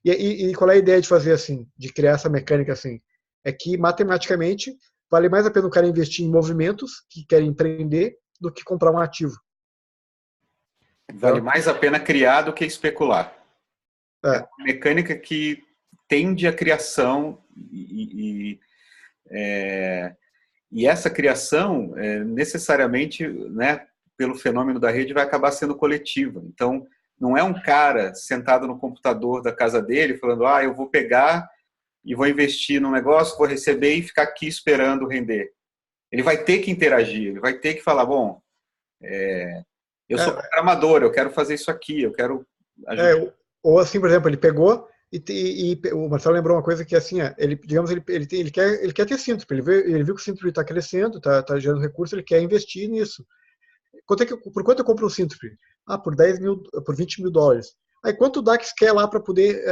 E qual é a ideia de fazer assim, de criar essa mecânica assim? É que, matematicamente, vale mais a pena o cara investir em movimentos que querem empreender do que comprar um ativo. Vale mais a pena criar do que especular. É uma mecânica que tende à criação e essa criação, necessariamente, né, pelo fenômeno da rede, vai acabar sendo coletiva. Então, não é um cara sentado no computador da casa dele falando, eu vou pegar e vou investir num negócio, vou receber e ficar aqui esperando render. Ele vai ter que interagir, ele vai ter que falar, bom, eu sou programador, eu quero fazer isso aqui, eu quero ajudar. Ou assim, por exemplo, ele pegou e o Marcelo lembrou uma coisa que assim, ele quer ter síntope, ele viu que o síntope está crescendo, está gerando recurso, ele quer investir nisso. Por quanto eu compro um síntope? Por $10.000, por $20.000. Aí quanto o DAX quer lá para poder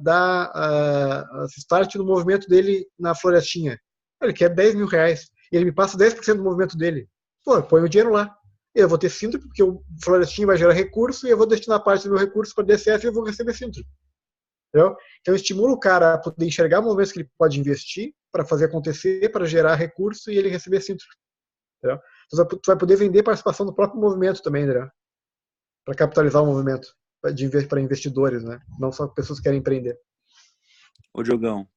dar start no movimento dele na florestinha? Ele quer R$10.000. E ele me passa 10% do movimento dele. Pô, eu ponho o dinheiro lá. Eu vou ter síntope, porque o florestinha vai gerar recurso e eu vou destinar parte do meu recurso para DCF e eu vou receber síntope. Entendeu? Então, estimula o cara a poder enxergar movimentos que ele pode investir para fazer acontecer, para gerar recurso e ele receber síntope. Entendeu? Então, tu vai poder vender participação do próprio movimento também, entendeu? Para capitalizar o movimento para investidores, né? Não só pessoas que querem empreender. Ô, Diogão.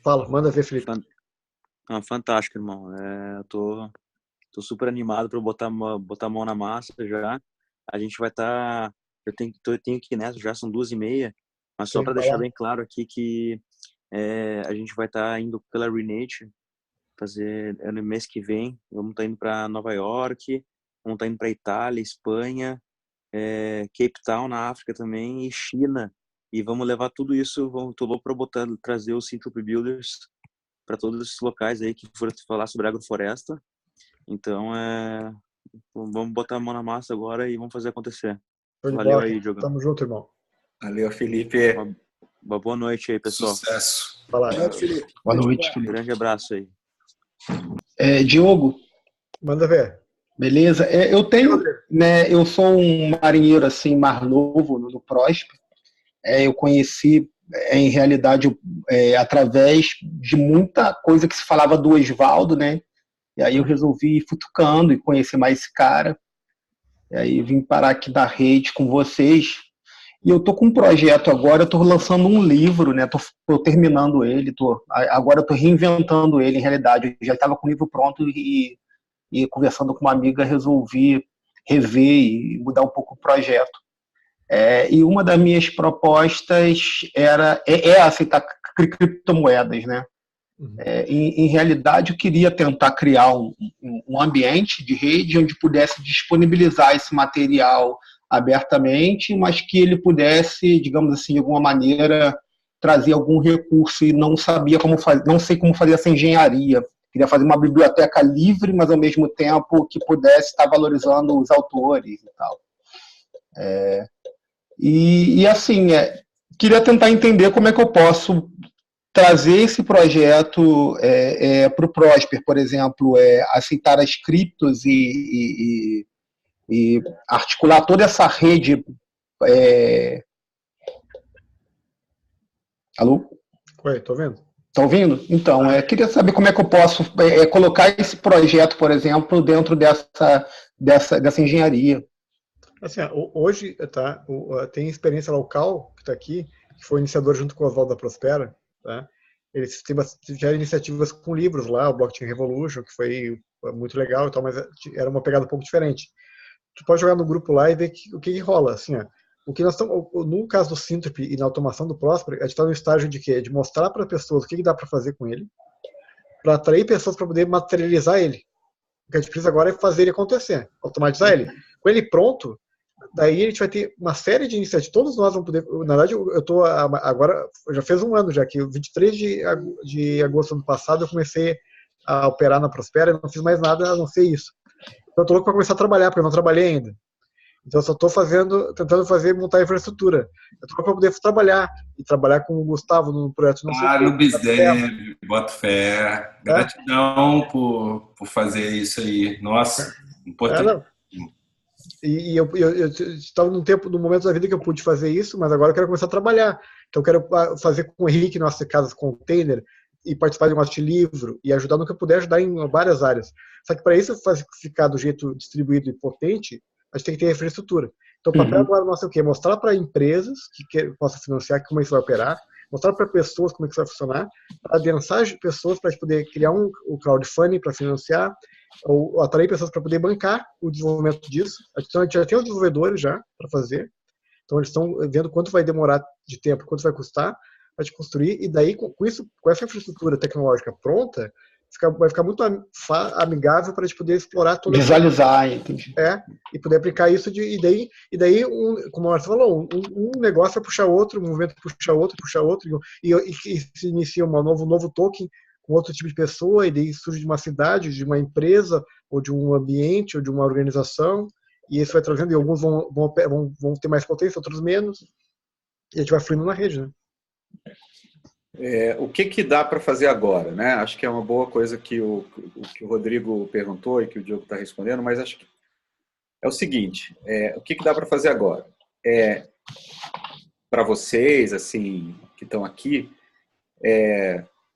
Fala, manda ver, Felipe. Fantástico, irmão. Eu tô super animado para botar a mão na massa já. A gente vai estar... Eu tenho que ir nessa, já são 2h30, mas só para deixar bem claro aqui que a gente vai estar indo pela Renate, fazer no mês que vem. Vamos estar indo para Nova York, vamos estar indo para Itália, Espanha, Cape Town na África também e China. E vamos levar tudo isso, tô louco para trazer os Synthrope Builders para todos esses locais aí que foram falar sobre agrofloresta. Então, vamos botar a mão na massa agora e vamos fazer acontecer. Valeu aí, Diogão. Tamo junto, irmão. Valeu, Felipe. Uma boa noite aí, pessoal. Sucesso. Fala. Boa noite, Felipe. Um grande abraço aí. Diogo. Manda ver. Beleza. Eu sou um marinheiro assim, mais novo no Prosper. Eu conheci, em realidade, através de muita coisa que se falava do Osvaldo, né? E aí eu resolvi ir futucando e conhecer mais esse cara. E aí vim parar aqui da rede com vocês. E eu tô com um projeto agora, eu tô lançando um livro, né? Tô terminando ele, agora eu tô reinventando ele, em realidade. Eu já estava com o livro pronto e conversando com uma amiga, resolvi rever e mudar um pouco o projeto. E uma das minhas propostas é aceitar criptomoedas, né? Em realidade, eu queria tentar criar um ambiente de rede onde pudesse disponibilizar esse material abertamente, mas que ele pudesse, digamos assim, de alguma maneira, trazer algum recurso e não sei como fazer essa engenharia. Queria fazer uma biblioteca livre, mas ao mesmo tempo que pudesse estar valorizando os autores e tal. Assim, queria tentar entender como é que eu posso trazer esse projeto para o Prosper, por exemplo, aceitar as criptos e articular toda essa rede. Alô? Oi, tô vendo. Tá ouvindo? Então, queria saber como é que eu posso colocar esse projeto, por exemplo, dentro dessa engenharia. Assim, hoje tem experiência local que está aqui, que foi iniciador junto com o Oswaldo da Prospera. Tá? Eles tiveram iniciativas com livros lá, o Blockchain Revolution, que foi muito legal e tal, mas era uma pegada um pouco diferente. Tu pode jogar no grupo lá e ver o que rola. Assim, o que nós estamos, no caso do Synthrope e na automação do Prosper, a gente está no estágio de quê? De mostrar para pessoas o que dá para fazer com ele, para atrair pessoas para poder materializar ele. O que a gente precisa agora é fazer ele acontecer, automatizar ele. Com ele pronto, daí a gente vai ter uma série de iniciativas, todos nós vamos poder, na verdade eu estou agora, já fez um ano já, que o 23 de agosto do ano passado eu comecei a operar na Prospera e não fiz mais nada a não ser isso. Então eu estou louco para começar a trabalhar, porque eu não trabalhei ainda. Então eu só estou tentando montar a infraestrutura. Eu estou para poder trabalhar, e trabalhar com o Gustavo no projeto não sei no BizDev, boto fé. Gratidão por fazer isso aí. Nossa, importante. E eu estava num momento da vida que eu pude fazer isso, mas agora eu quero começar a trabalhar. Então eu quero fazer com o Henrique nossas casas container e participar de um livro e ajudar no que eu puder ajudar em várias áreas. Só que para isso ficar do jeito distribuído e potente, a gente tem que ter infraestrutura. Então o papel agora nosso é o quê? Mostrar para empresas que possam financiar como isso vai operar, mostrar para pessoas como isso vai funcionar, para adensar pessoas para poder criar um crowdfunding para financiar, ou atrair pessoas para poder bancar o desenvolvimento disso. Então, a gente já tem os desenvolvedores já para fazer. Então, eles estão vendo quanto vai demorar de tempo, quanto vai custar para te construir. E daí, com essa infraestrutura tecnológica pronta, vai ficar muito amigável para a gente poder explorar toda visualizar, entendi. E poder aplicar isso. E daí como o Marcelo falou, um negócio vai puxar outro, um movimento puxa outro, e se inicia um novo token com outro tipo de pessoa, e daí surge de uma cidade, de uma empresa, ou de um ambiente, ou de uma organização, e isso vai trazendo, e alguns vão ter mais potência, outros menos, e a gente vai fluindo na rede, né? O que dá para fazer agora, né? Acho que é uma boa coisa que o Rodrigo perguntou e que o Diogo está respondendo, mas acho que é o seguinte, o que dá para fazer agora? Para vocês, assim, que estão aqui,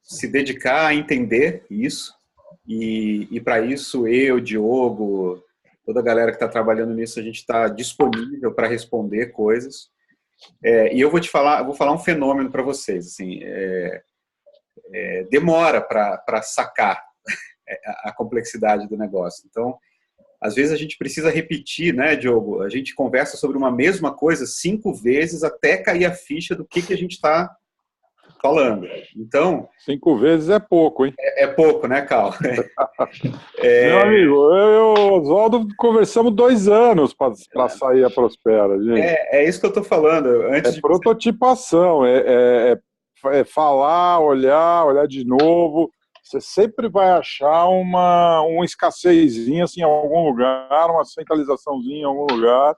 se dedicar a entender isso, e para isso eu, Diogo, toda a galera que está trabalhando nisso, a gente está disponível para responder coisas. E eu vou falar um fenômeno para vocês, assim, demora para sacar a complexidade do negócio. Então, às vezes a gente precisa repetir, né, Diogo? A gente conversa sobre uma mesma coisa 5 vezes até cair a ficha do que a gente está falando. Então, 5 vezes é pouco, hein? É pouco, né, Cal? Meu amigo, eu e o Oswaldo conversamos 2 anos para sair a Prospera, gente. É isso que eu estou falando. Prototipação, é falar, olhar de novo. Você sempre vai achar uma escassezinha assim, em algum lugar, uma centralizaçãozinha em algum lugar,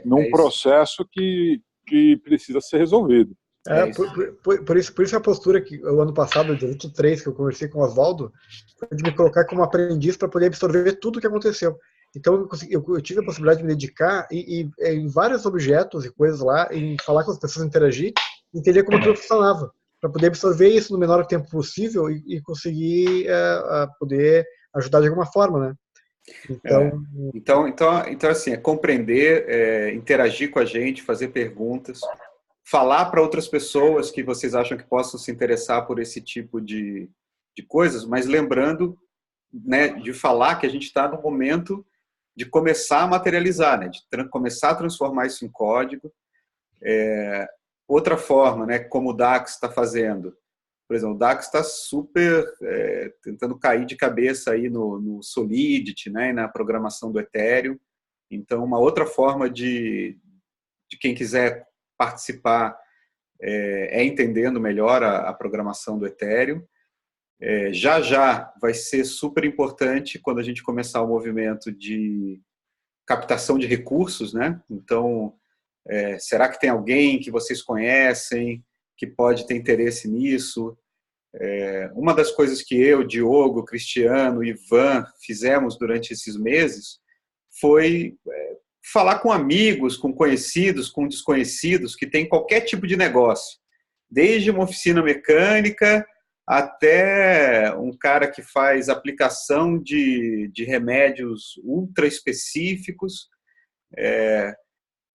num processo que precisa ser resolvido. Por isso a postura que o ano passado, dia 23, que eu conversei com o Oswaldo, foi de me colocar como aprendiz para poder absorver tudo o que aconteceu. Então eu tive a possibilidade de me dedicar em vários objetos e coisas lá, em falar com as pessoas, interagir, entender como aquilo funcionava, para poder absorver isso no menor tempo possível e conseguir poder ajudar de alguma forma, né? Então assim, compreender, interagir com a gente, fazer perguntas, falar para outras pessoas que vocês acham que possam se interessar por esse tipo de coisas, mas lembrando, né, de falar que a gente está no momento de começar a materializar, né, de começar a transformar isso em código. Outra forma, né, como o Dax está fazendo. Por exemplo, o Dax está super tentando cair de cabeça aí no Solidity, né, e na programação do Ethereum. Então, uma outra forma de quem quiser participar entendendo melhor a programação do Ethereum. Já vai ser super importante quando a gente começar o movimento de captação de recursos, né? Então, será que tem alguém que vocês conhecem que pode ter interesse nisso? Uma das coisas que eu, Diogo, Cristiano, Ivan fizemos durante esses meses foi falar com amigos, com conhecidos, com desconhecidos que têm qualquer tipo de negócio, desde uma oficina mecânica até um cara que faz aplicação de remédios ultra específicos,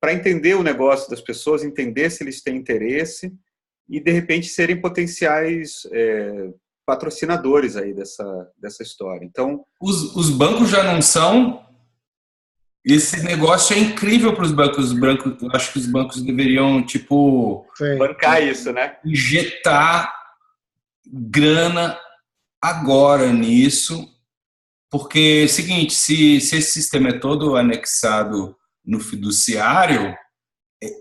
para entender o negócio das pessoas, entender se eles têm interesse e, de repente, serem potenciais patrocinadores aí dessa história. Então, os bancos já não são. Esse negócio é incrível para os bancos. Eu acho que os bancos deveriam, bancar isso, né? Injetar grana agora nisso, porque é o seguinte, se esse sistema é todo anexado no fiduciário,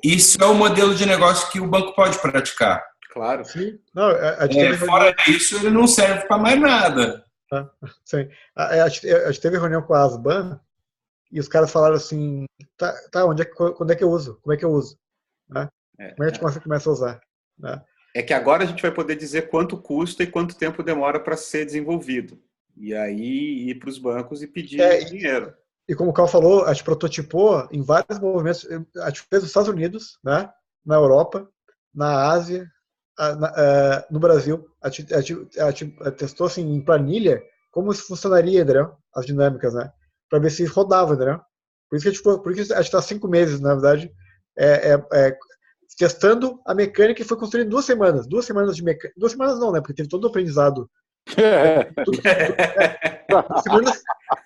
isso é o modelo de negócio que o banco pode praticar. Claro. Sim. Não, a gente teve Fora isso, ele não serve para mais nada. sim. A gente teve reunião com a Asban e os caras falaram assim, tá, quando é que eu uso? Como é que eu uso? Né? Como é que a gente começa a usar? Né? É que agora a gente vai poder dizer quanto custa e quanto tempo demora para ser desenvolvido. E aí ir para os bancos e pedir dinheiro. E como o Carl falou, a gente prototipou em vários movimentos. A gente fez nos Estados Unidos, né? Na Europa, na Ásia, no Brasil. A gente testou assim, em planilha como isso funcionaria, entendeu? As dinâmicas, né? Para ver se rodava, entendeu? Por isso que a gente está 5 meses, na verdade, testando a mecânica que foi construída em 2 semanas. 2 semanas de mecânica. 2 semanas não, né? Porque teve todo o aprendizado.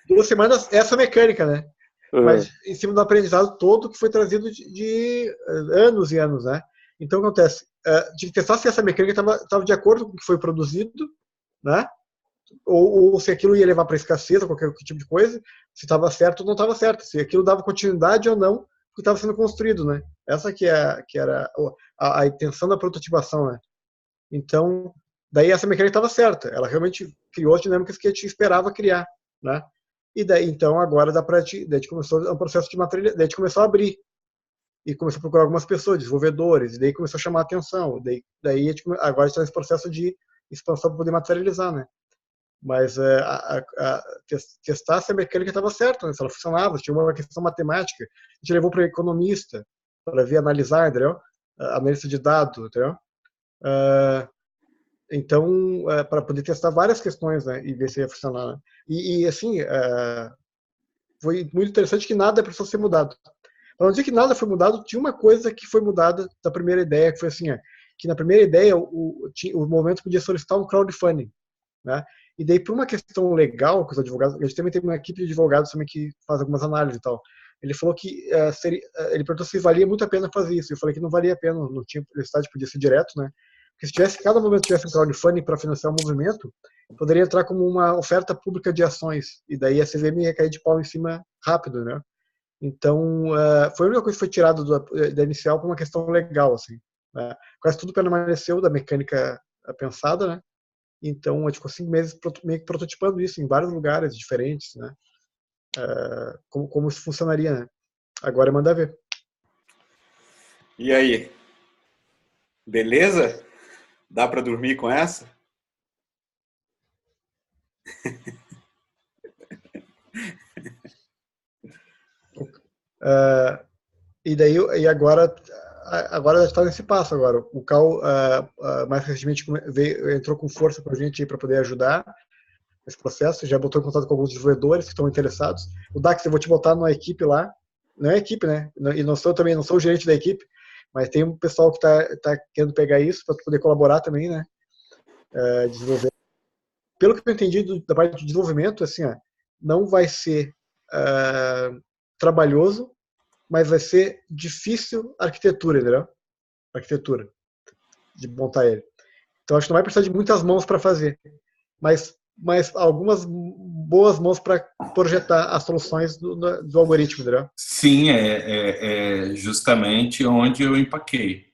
2 semanas essa mecânica, né? Mas em cima do aprendizado todo que foi trazido de anos e anos, né? Então o que acontece? De testar se essa mecânica estava de acordo com o que foi produzido, né? Ou se aquilo ia levar para escassez ou qualquer tipo de coisa, se estava certo ou não estava certo, se aquilo dava continuidade ou não que estava sendo construído, né? Essa que era a intenção da prototipação, né? Então, daí essa mecânica estava certa, ela realmente criou as dinâmicas que a gente esperava criar, né? E daí, então, agora daí a gente começou um processo de materialização, daí a gente começou a abrir, e começou a procurar algumas pessoas, desenvolvedores, e daí começou a chamar a atenção, daí agora a gente está nesse processo de expansão para poder materializar, né? Mas testar se a mecânica estava certa, né? Se ela funcionava, se tinha uma questão matemática, a gente levou para economista, para ver, analisar, entendeu? Analista de dados, entendeu? Então, para poder testar várias questões, né, e ver se ia funcionar. Né? E assim, foi muito interessante que nada precisou ser mudado. Para não dizer que nada foi mudado, tinha uma coisa que foi mudada da primeira ideia, que foi assim, que na primeira ideia o movimento podia solicitar um crowdfunding, né? E daí, por uma questão legal com os advogados, a gente também tem uma equipe de advogados também que faz algumas análises e tal. Ele falou que ele perguntou se valia muito a pena fazer isso. Eu falei que não valia a pena, não tinha necessidade, podia ser direto, né? Porque se cada momento tivesse um crowdfunding para financiar o movimento, poderia entrar como uma oferta pública de ações. E daí a CVM ia cair de pau em cima rápido, né? Então, foi a única coisa que foi tirada da inicial por uma questão legal, assim. Né? Quase tudo permaneceu da mecânica pensada, né? Então, a gente ficou 5 meses meio que prototipando isso em vários lugares diferentes, né? Como isso funcionaria, né? Agora é mandar ver. E aí? Beleza? Dá para dormir com essa? E agora já está nesse passo agora. O Cal mais recentemente entrou com força para a gente para poder ajudar nesse processo, já botou em contato com alguns desenvolvedores que estão interessados. O Dax, eu vou te botar numa equipe lá, não é equipe, né? E não sou o gerente da equipe, mas tem um pessoal que está querendo pegar isso para poder colaborar também, né? Desenvolver. Pelo que eu entendi da parte de desenvolvimento, assim, não vai ser trabalhoso, mas vai ser difícil a arquitetura, entendeu? Arquitetura, de montar ele. Então, acho que não vai precisar de muitas mãos para fazer, mas algumas boas mãos para projetar as soluções do algoritmo, entendeu? Sim, é justamente onde eu empaquei.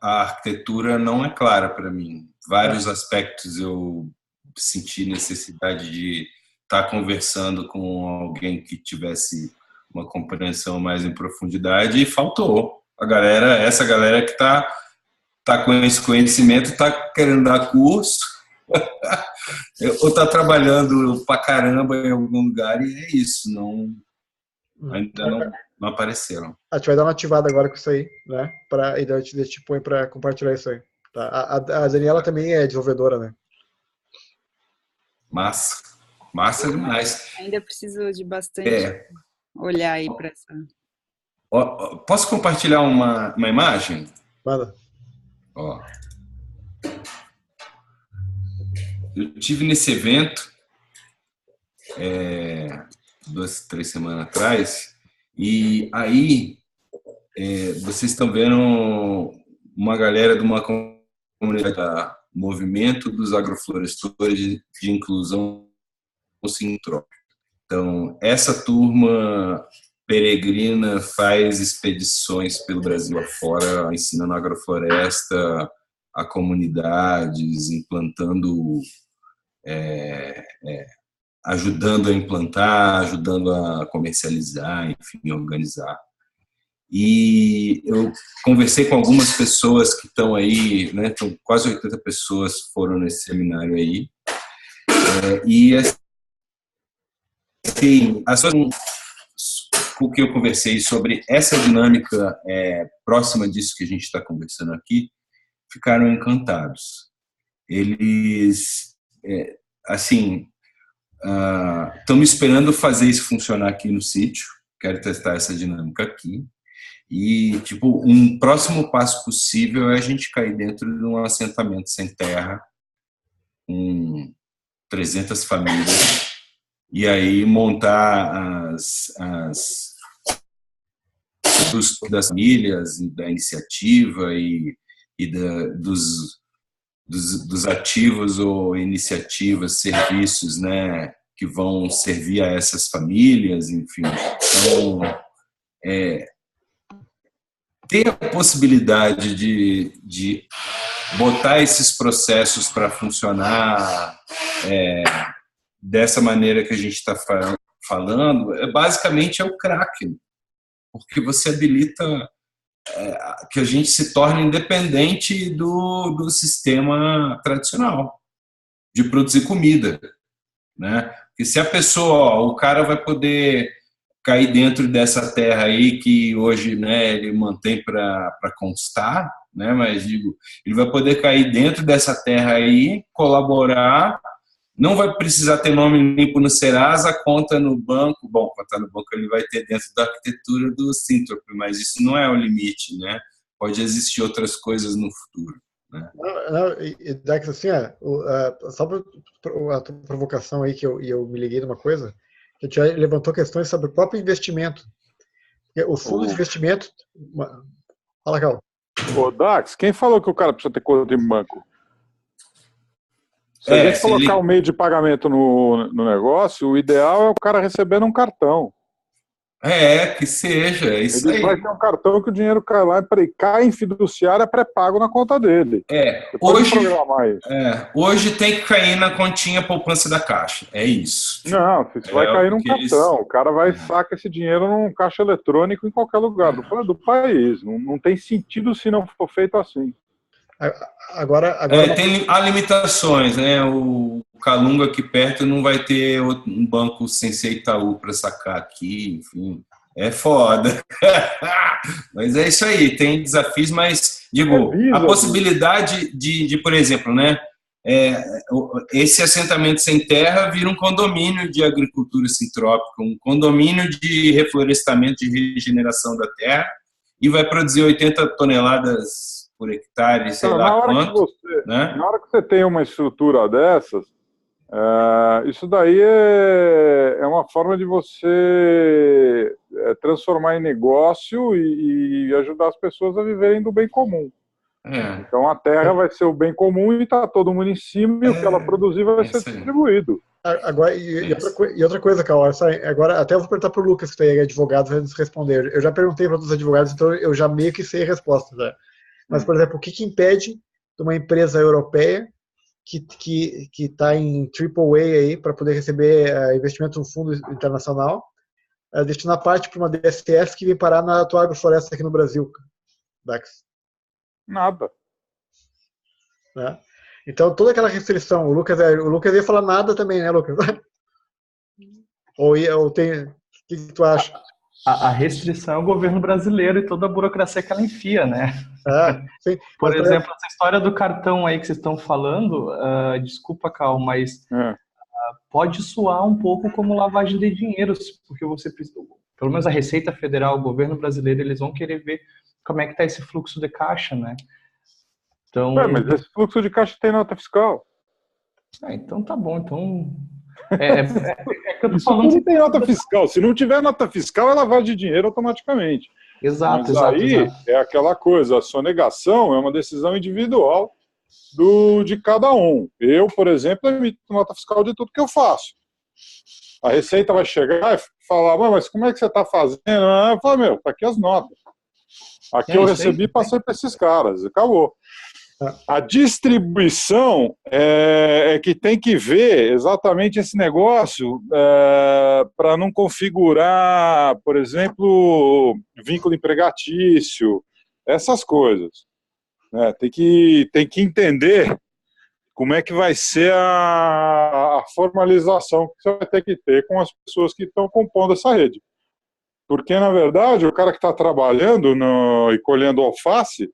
A arquitetura não é clara para mim. Vários aspectos eu senti necessidade de estar conversando com alguém que tivesse uma compreensão mais em profundidade e faltou. Essa galera que tá com esse conhecimento está querendo dar curso ou está trabalhando pra caramba em algum lugar e é isso, ainda não apareceram. A gente vai dar uma ativada agora com isso aí, né? E daí a gente põe para compartilhar isso aí. Tá? A Daniela também é desenvolvedora, né? Massa demais. Ainda preciso de bastante olhar aí para essa. Posso compartilhar uma imagem? Manda. Eu tive nesse evento 2, 3 semanas atrás e aí vocês estão vendo uma galera de uma comunidade, Movimento dos Agroflorestores de Inclusão Sintrópica. Então, essa turma peregrina, faz expedições pelo Brasil afora, ensinando agrofloresta a comunidades, implantando, ajudando a implantar, ajudando a comercializar, enfim, organizar. E eu conversei com algumas pessoas que estão aí, né, então quase 80 pessoas foram nesse seminário aí, e assim, com que eu conversei sobre essa dinâmica próxima disso que a gente está conversando aqui, ficaram encantados. Eles, assim, estão me esperando fazer isso funcionar aqui no sítio, quero testar essa dinâmica aqui, e, tipo, um próximo passo possível é a gente cair dentro de um assentamento sem terra, com 300 famílias, e aí montar das famílias, da iniciativa dos ativos ou iniciativas, serviços, né, que vão servir a essas famílias, enfim. Então, ter a possibilidade de botar esses processos para funcionar dessa maneira que a gente está falando, basicamente é o Kraken, porque você habilita que a gente se torne independente do sistema tradicional de produzir comida, né? Porque se a pessoa, o cara vai poder cair dentro dessa terra aí que hoje, né, ele mantém para constar, né? Mas digo, ele vai poder cair dentro dessa terra aí, colaborar. Não vai precisar ter nome limpo no Serasa, conta no banco. Bom, conta no banco ele vai ter dentro da arquitetura do Sintrop, mas isso não é o limite, né? Pode existir outras coisas no futuro, né? Dex, assim, só a provocação aí que eu me liguei numa coisa, que a gente já levantou questões sobre o próprio investimento. O fundo de investimento... Fala, Cal. Ô, Dax, quem falou que o cara precisa ter conta em banco? Se a gente colocar um meio de pagamento no negócio, o ideal é o cara recebendo um cartão. Que seja, isso ele aí. Vai ter um cartão que o dinheiro cai lá e cai em fiduciária pré-pago na conta dele. Hoje tem que cair na continha poupança da Caixa, é isso. Não, isso vai cair num cartão. O cara vai sacar esse dinheiro num caixa eletrônico em qualquer lugar do país. Não tem sentido se não for feito assim. Agora há limitações, né? O Calunga aqui perto não vai ter um banco sem ser Itaú para sacar aqui, enfim, é foda. Mas é isso aí, tem desafios, mas digo, a possibilidade de, por exemplo, né? Esse assentamento sem terra vira um condomínio de agricultura sintrópica, um condomínio de reflorestamento, de regeneração da terra, e vai produzir 80 toneladas por hectare, sei lá quanto. Na hora que você tem uma estrutura dessas, isso daí é uma forma de você transformar em negócio e ajudar as pessoas a viverem do bem comum. Então a terra vai ser o bem comum e está todo mundo em cima e o que ela produzir vai ser distribuído. Agora, e outra coisa, Cal, agora até eu vou perguntar para o Lucas, que é advogado, vai nos responder. Eu já perguntei para outros advogados, então eu já meio que sei a resposta, né? Mas, por exemplo, o que impede de uma empresa europeia que está em AAA aí para poder receber investimento no fundo internacional, destinar parte para uma DSF que vem parar na tua agrofloresta aqui no Brasil, Dax? Nada. Né? Então, toda aquela restrição, o Lucas ia falar nada também, né, Lucas? ou tem... O que tu acha? A restrição é o governo brasileiro e toda a burocracia que ela enfia, né? Sim. Por exemplo, essa história do cartão aí que vocês estão falando, desculpa, Cal, mas pode soar um pouco como lavagem de dinheiro, porque você precisa, pelo menos a Receita Federal, o governo brasileiro, eles vão querer ver como é que está esse fluxo de caixa, né? Então, mas esse fluxo de caixa tem nota fiscal. Então tá bom, então... que eu tô falando que tem nota fiscal. Se não tiver nota fiscal, é lavagem de dinheiro automaticamente. Exato, mas aí é aquela coisa, a sonegação é uma decisão individual de cada um. Eu, por exemplo, emito nota fiscal de tudo que eu faço. A Receita vai chegar, falar, mas como é que você está fazendo? Eu falo, meu, tá aqui as notas. Aqui eu recebi e passei para esses caras. Acabou. A distribuição é que tem que ver exatamente esse negócio para não configurar, por exemplo, vínculo empregatício, essas coisas. Tem que entender como é que vai ser a formalização que você vai ter que ter com as pessoas que estão compondo essa rede. Porque, na verdade, o cara que está trabalhando e colhendo alface,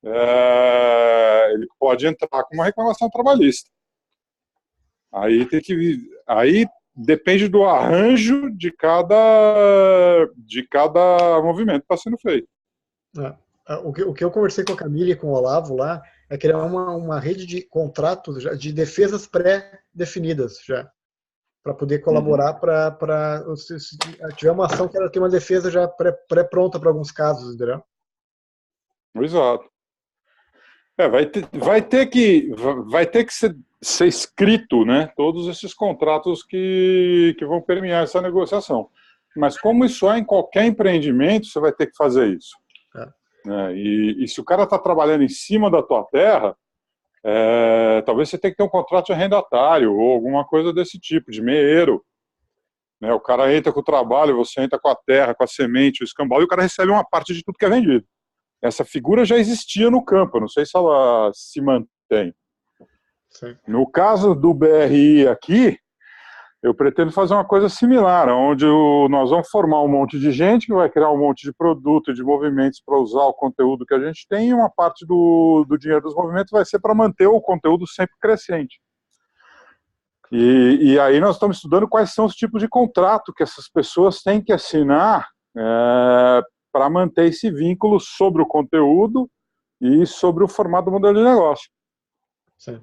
ele pode entrar com uma reclamação trabalhista. Aí depende do arranjo de cada movimento que está sendo feito. O que eu conversei com a Camila e com o Olavo lá é criar uma rede de contratos de defesas pré-definidas já, para poder colaborar para se tiver uma ação que ela tem uma defesa já pré-pronta para alguns casos, entendeu? Exato. Vai ter que ser escrito, né, todos esses contratos que vão permear essa negociação. Mas como isso é em qualquer empreendimento, você vai ter que fazer isso. E se o cara está trabalhando em cima da tua terra, talvez você tenha que ter um contrato de arrendatário ou alguma coisa desse tipo, de meeiro. O cara entra com o trabalho, você entra com a terra, com a semente, o escambau, e o cara recebe uma parte de tudo que é vendido. Essa figura já existia no campo, não sei se ela se mantém. Sim. No caso do BRI aqui, eu pretendo fazer uma coisa similar, onde nós vamos formar um monte de gente que vai criar um monte de produto, de movimentos para usar o conteúdo que a gente tem, e uma parte do dinheiro dos movimentos vai ser para manter o conteúdo sempre crescente. E aí nós estamos estudando quais são os tipos de contrato que essas pessoas têm que assinar para manter esse vínculo sobre o conteúdo e sobre o formato do modelo de negócio. Sim.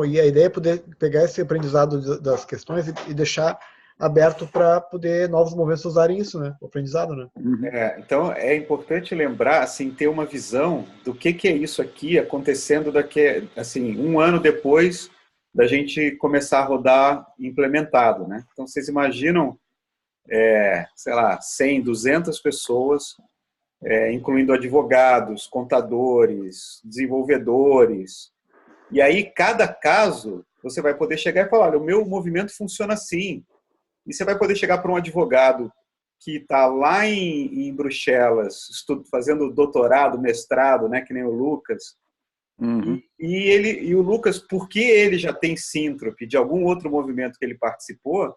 E a ideia é poder pegar esse aprendizado das questões e deixar aberto para poder novos movimentos usarem isso, né? O aprendizado, né? Então é importante lembrar, assim, ter uma visão do que é isso aqui acontecendo daqui, assim, um ano depois da gente começar a rodar implementado, né? Então vocês imaginam, sei lá, 100, 200 pessoas, incluindo advogados, contadores, desenvolvedores. E aí, cada caso, você vai poder chegar e falar, olha, o meu movimento funciona assim. E você vai poder chegar para um advogado que está lá em Bruxelas, fazendo doutorado, mestrado, né, que nem o Lucas. E o Lucas, porque ele já tem síntrope de algum outro movimento que ele participou,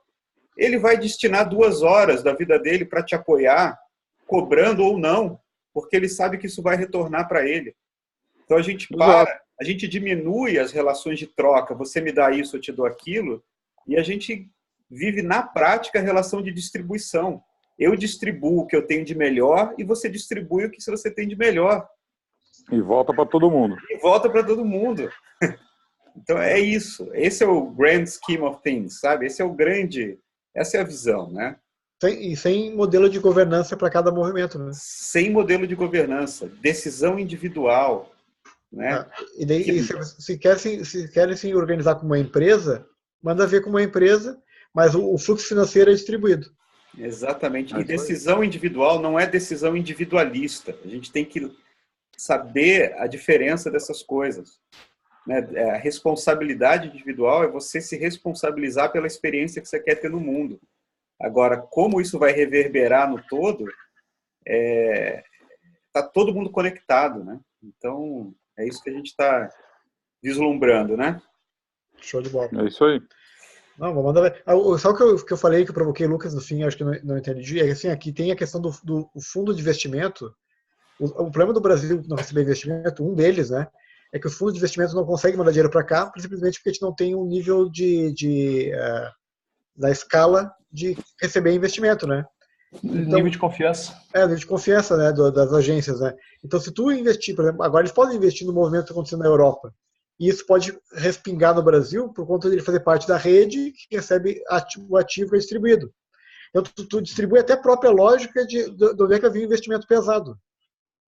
ele vai destinar 2 horas da vida dele para te apoiar, cobrando ou não, porque ele sabe que isso vai retornar para ele. Então a gente a gente diminui as relações de troca, você me dá isso, eu te dou aquilo, e a gente vive na prática a relação de distribuição. Eu distribuo o que eu tenho de melhor e você distribui o que você tem de melhor. E volta para todo mundo. Então é isso. Esse é o grand scheme of things, sabe? Essa é a visão, né? Sem modelo de governança para cada movimento, né? Sem modelo de governança, decisão individual, né? E daí, se querem se organizar como uma empresa, manda ver como uma empresa, mas o fluxo financeiro é distribuído. Exatamente. E decisão individual não é decisão individualista. A gente tem que saber a diferença dessas coisas. A responsabilidade individual é você se responsabilizar pela experiência que você quer ter no mundo. Agora, como isso vai reverberar no todo, tá todo mundo conectado, né? Então, é isso que a gente está vislumbrando, né? Show de bola. É isso aí. Não, vou mandar ver. Só o que eu falei, que eu provoquei o Lucas no fim, acho que não entendi, é que assim, aqui tem a questão do fundo de investimento. O problema do Brasil não receber investimento, um deles, né, é que os fundos de investimento não conseguem mandar dinheiro para cá, simplesmente porque a gente não tem um nível da escala de receber investimento, né? Então, nível de confiança. Nível de confiança, né, das agências, né? Então, se tu investir, por exemplo, agora eles podem investir no movimento que está acontecendo na Europa, e isso pode respingar no Brasil por conta de ele fazer parte da rede que recebe o ativo que é distribuído. Então, tu distribui até a própria lógica de onde é que havia investimento pesado.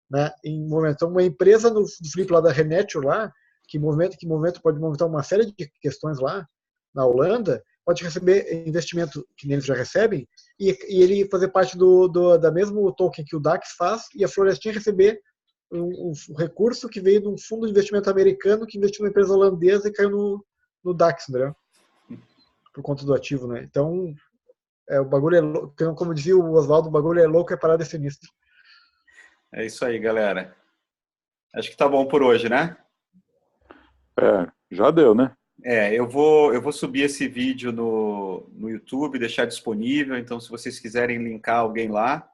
Né? Então, uma empresa no flip lá da Renature, lá, que pode movimentar uma série de questões lá, na Holanda, pode receber investimento que eles já recebem e ele fazer parte da mesmo token que o DAX faz e a Florestinha receber um recurso que veio de um fundo de investimento americano que investiu numa empresa holandesa e caiu no DAX, entendeu? Por conta do ativo, né? Então, o bagulho é louco. Como dizia o Oswaldo, o bagulho é louco, é parada sinistra. É isso aí, galera. Acho que tá bom por hoje, né? Já deu, né? Eu vou subir esse vídeo no YouTube, deixar disponível, então se vocês quiserem linkar alguém lá,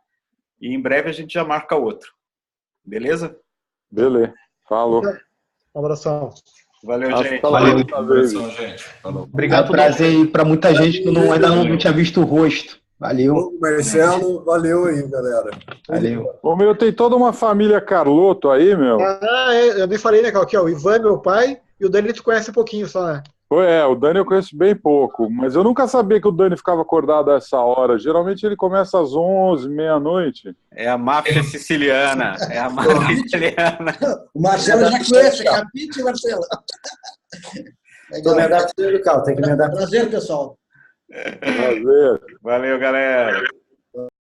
e em breve a gente já marca outro. Beleza? Beleza. Falou. Um abração. Valeu, gente. Valeu. Um abração, gente. Falou. Obrigado. Prazer para muita gente que ainda não tinha visto o rosto. Valeu. Marcelo, valeu aí, galera. Valeu. Ô, meu, tem toda uma família Carlotto aí, meu. Eu nem falei, né, aqui, ó, o Ivan, meu pai, e o Dani tu conhece um pouquinho só, né? O Dani eu conheço bem pouco, mas eu nunca sabia que o Dani ficava acordado a essa hora. Geralmente ele começa às 11, meia-noite. É a máfia siciliana. É a máfia siciliana. O Marcelo já conhece, capite, Marcelo. Estou me adaptando, Cal, tem que me adaptar. Prazer, pessoal. Prazer. Valeu, galera.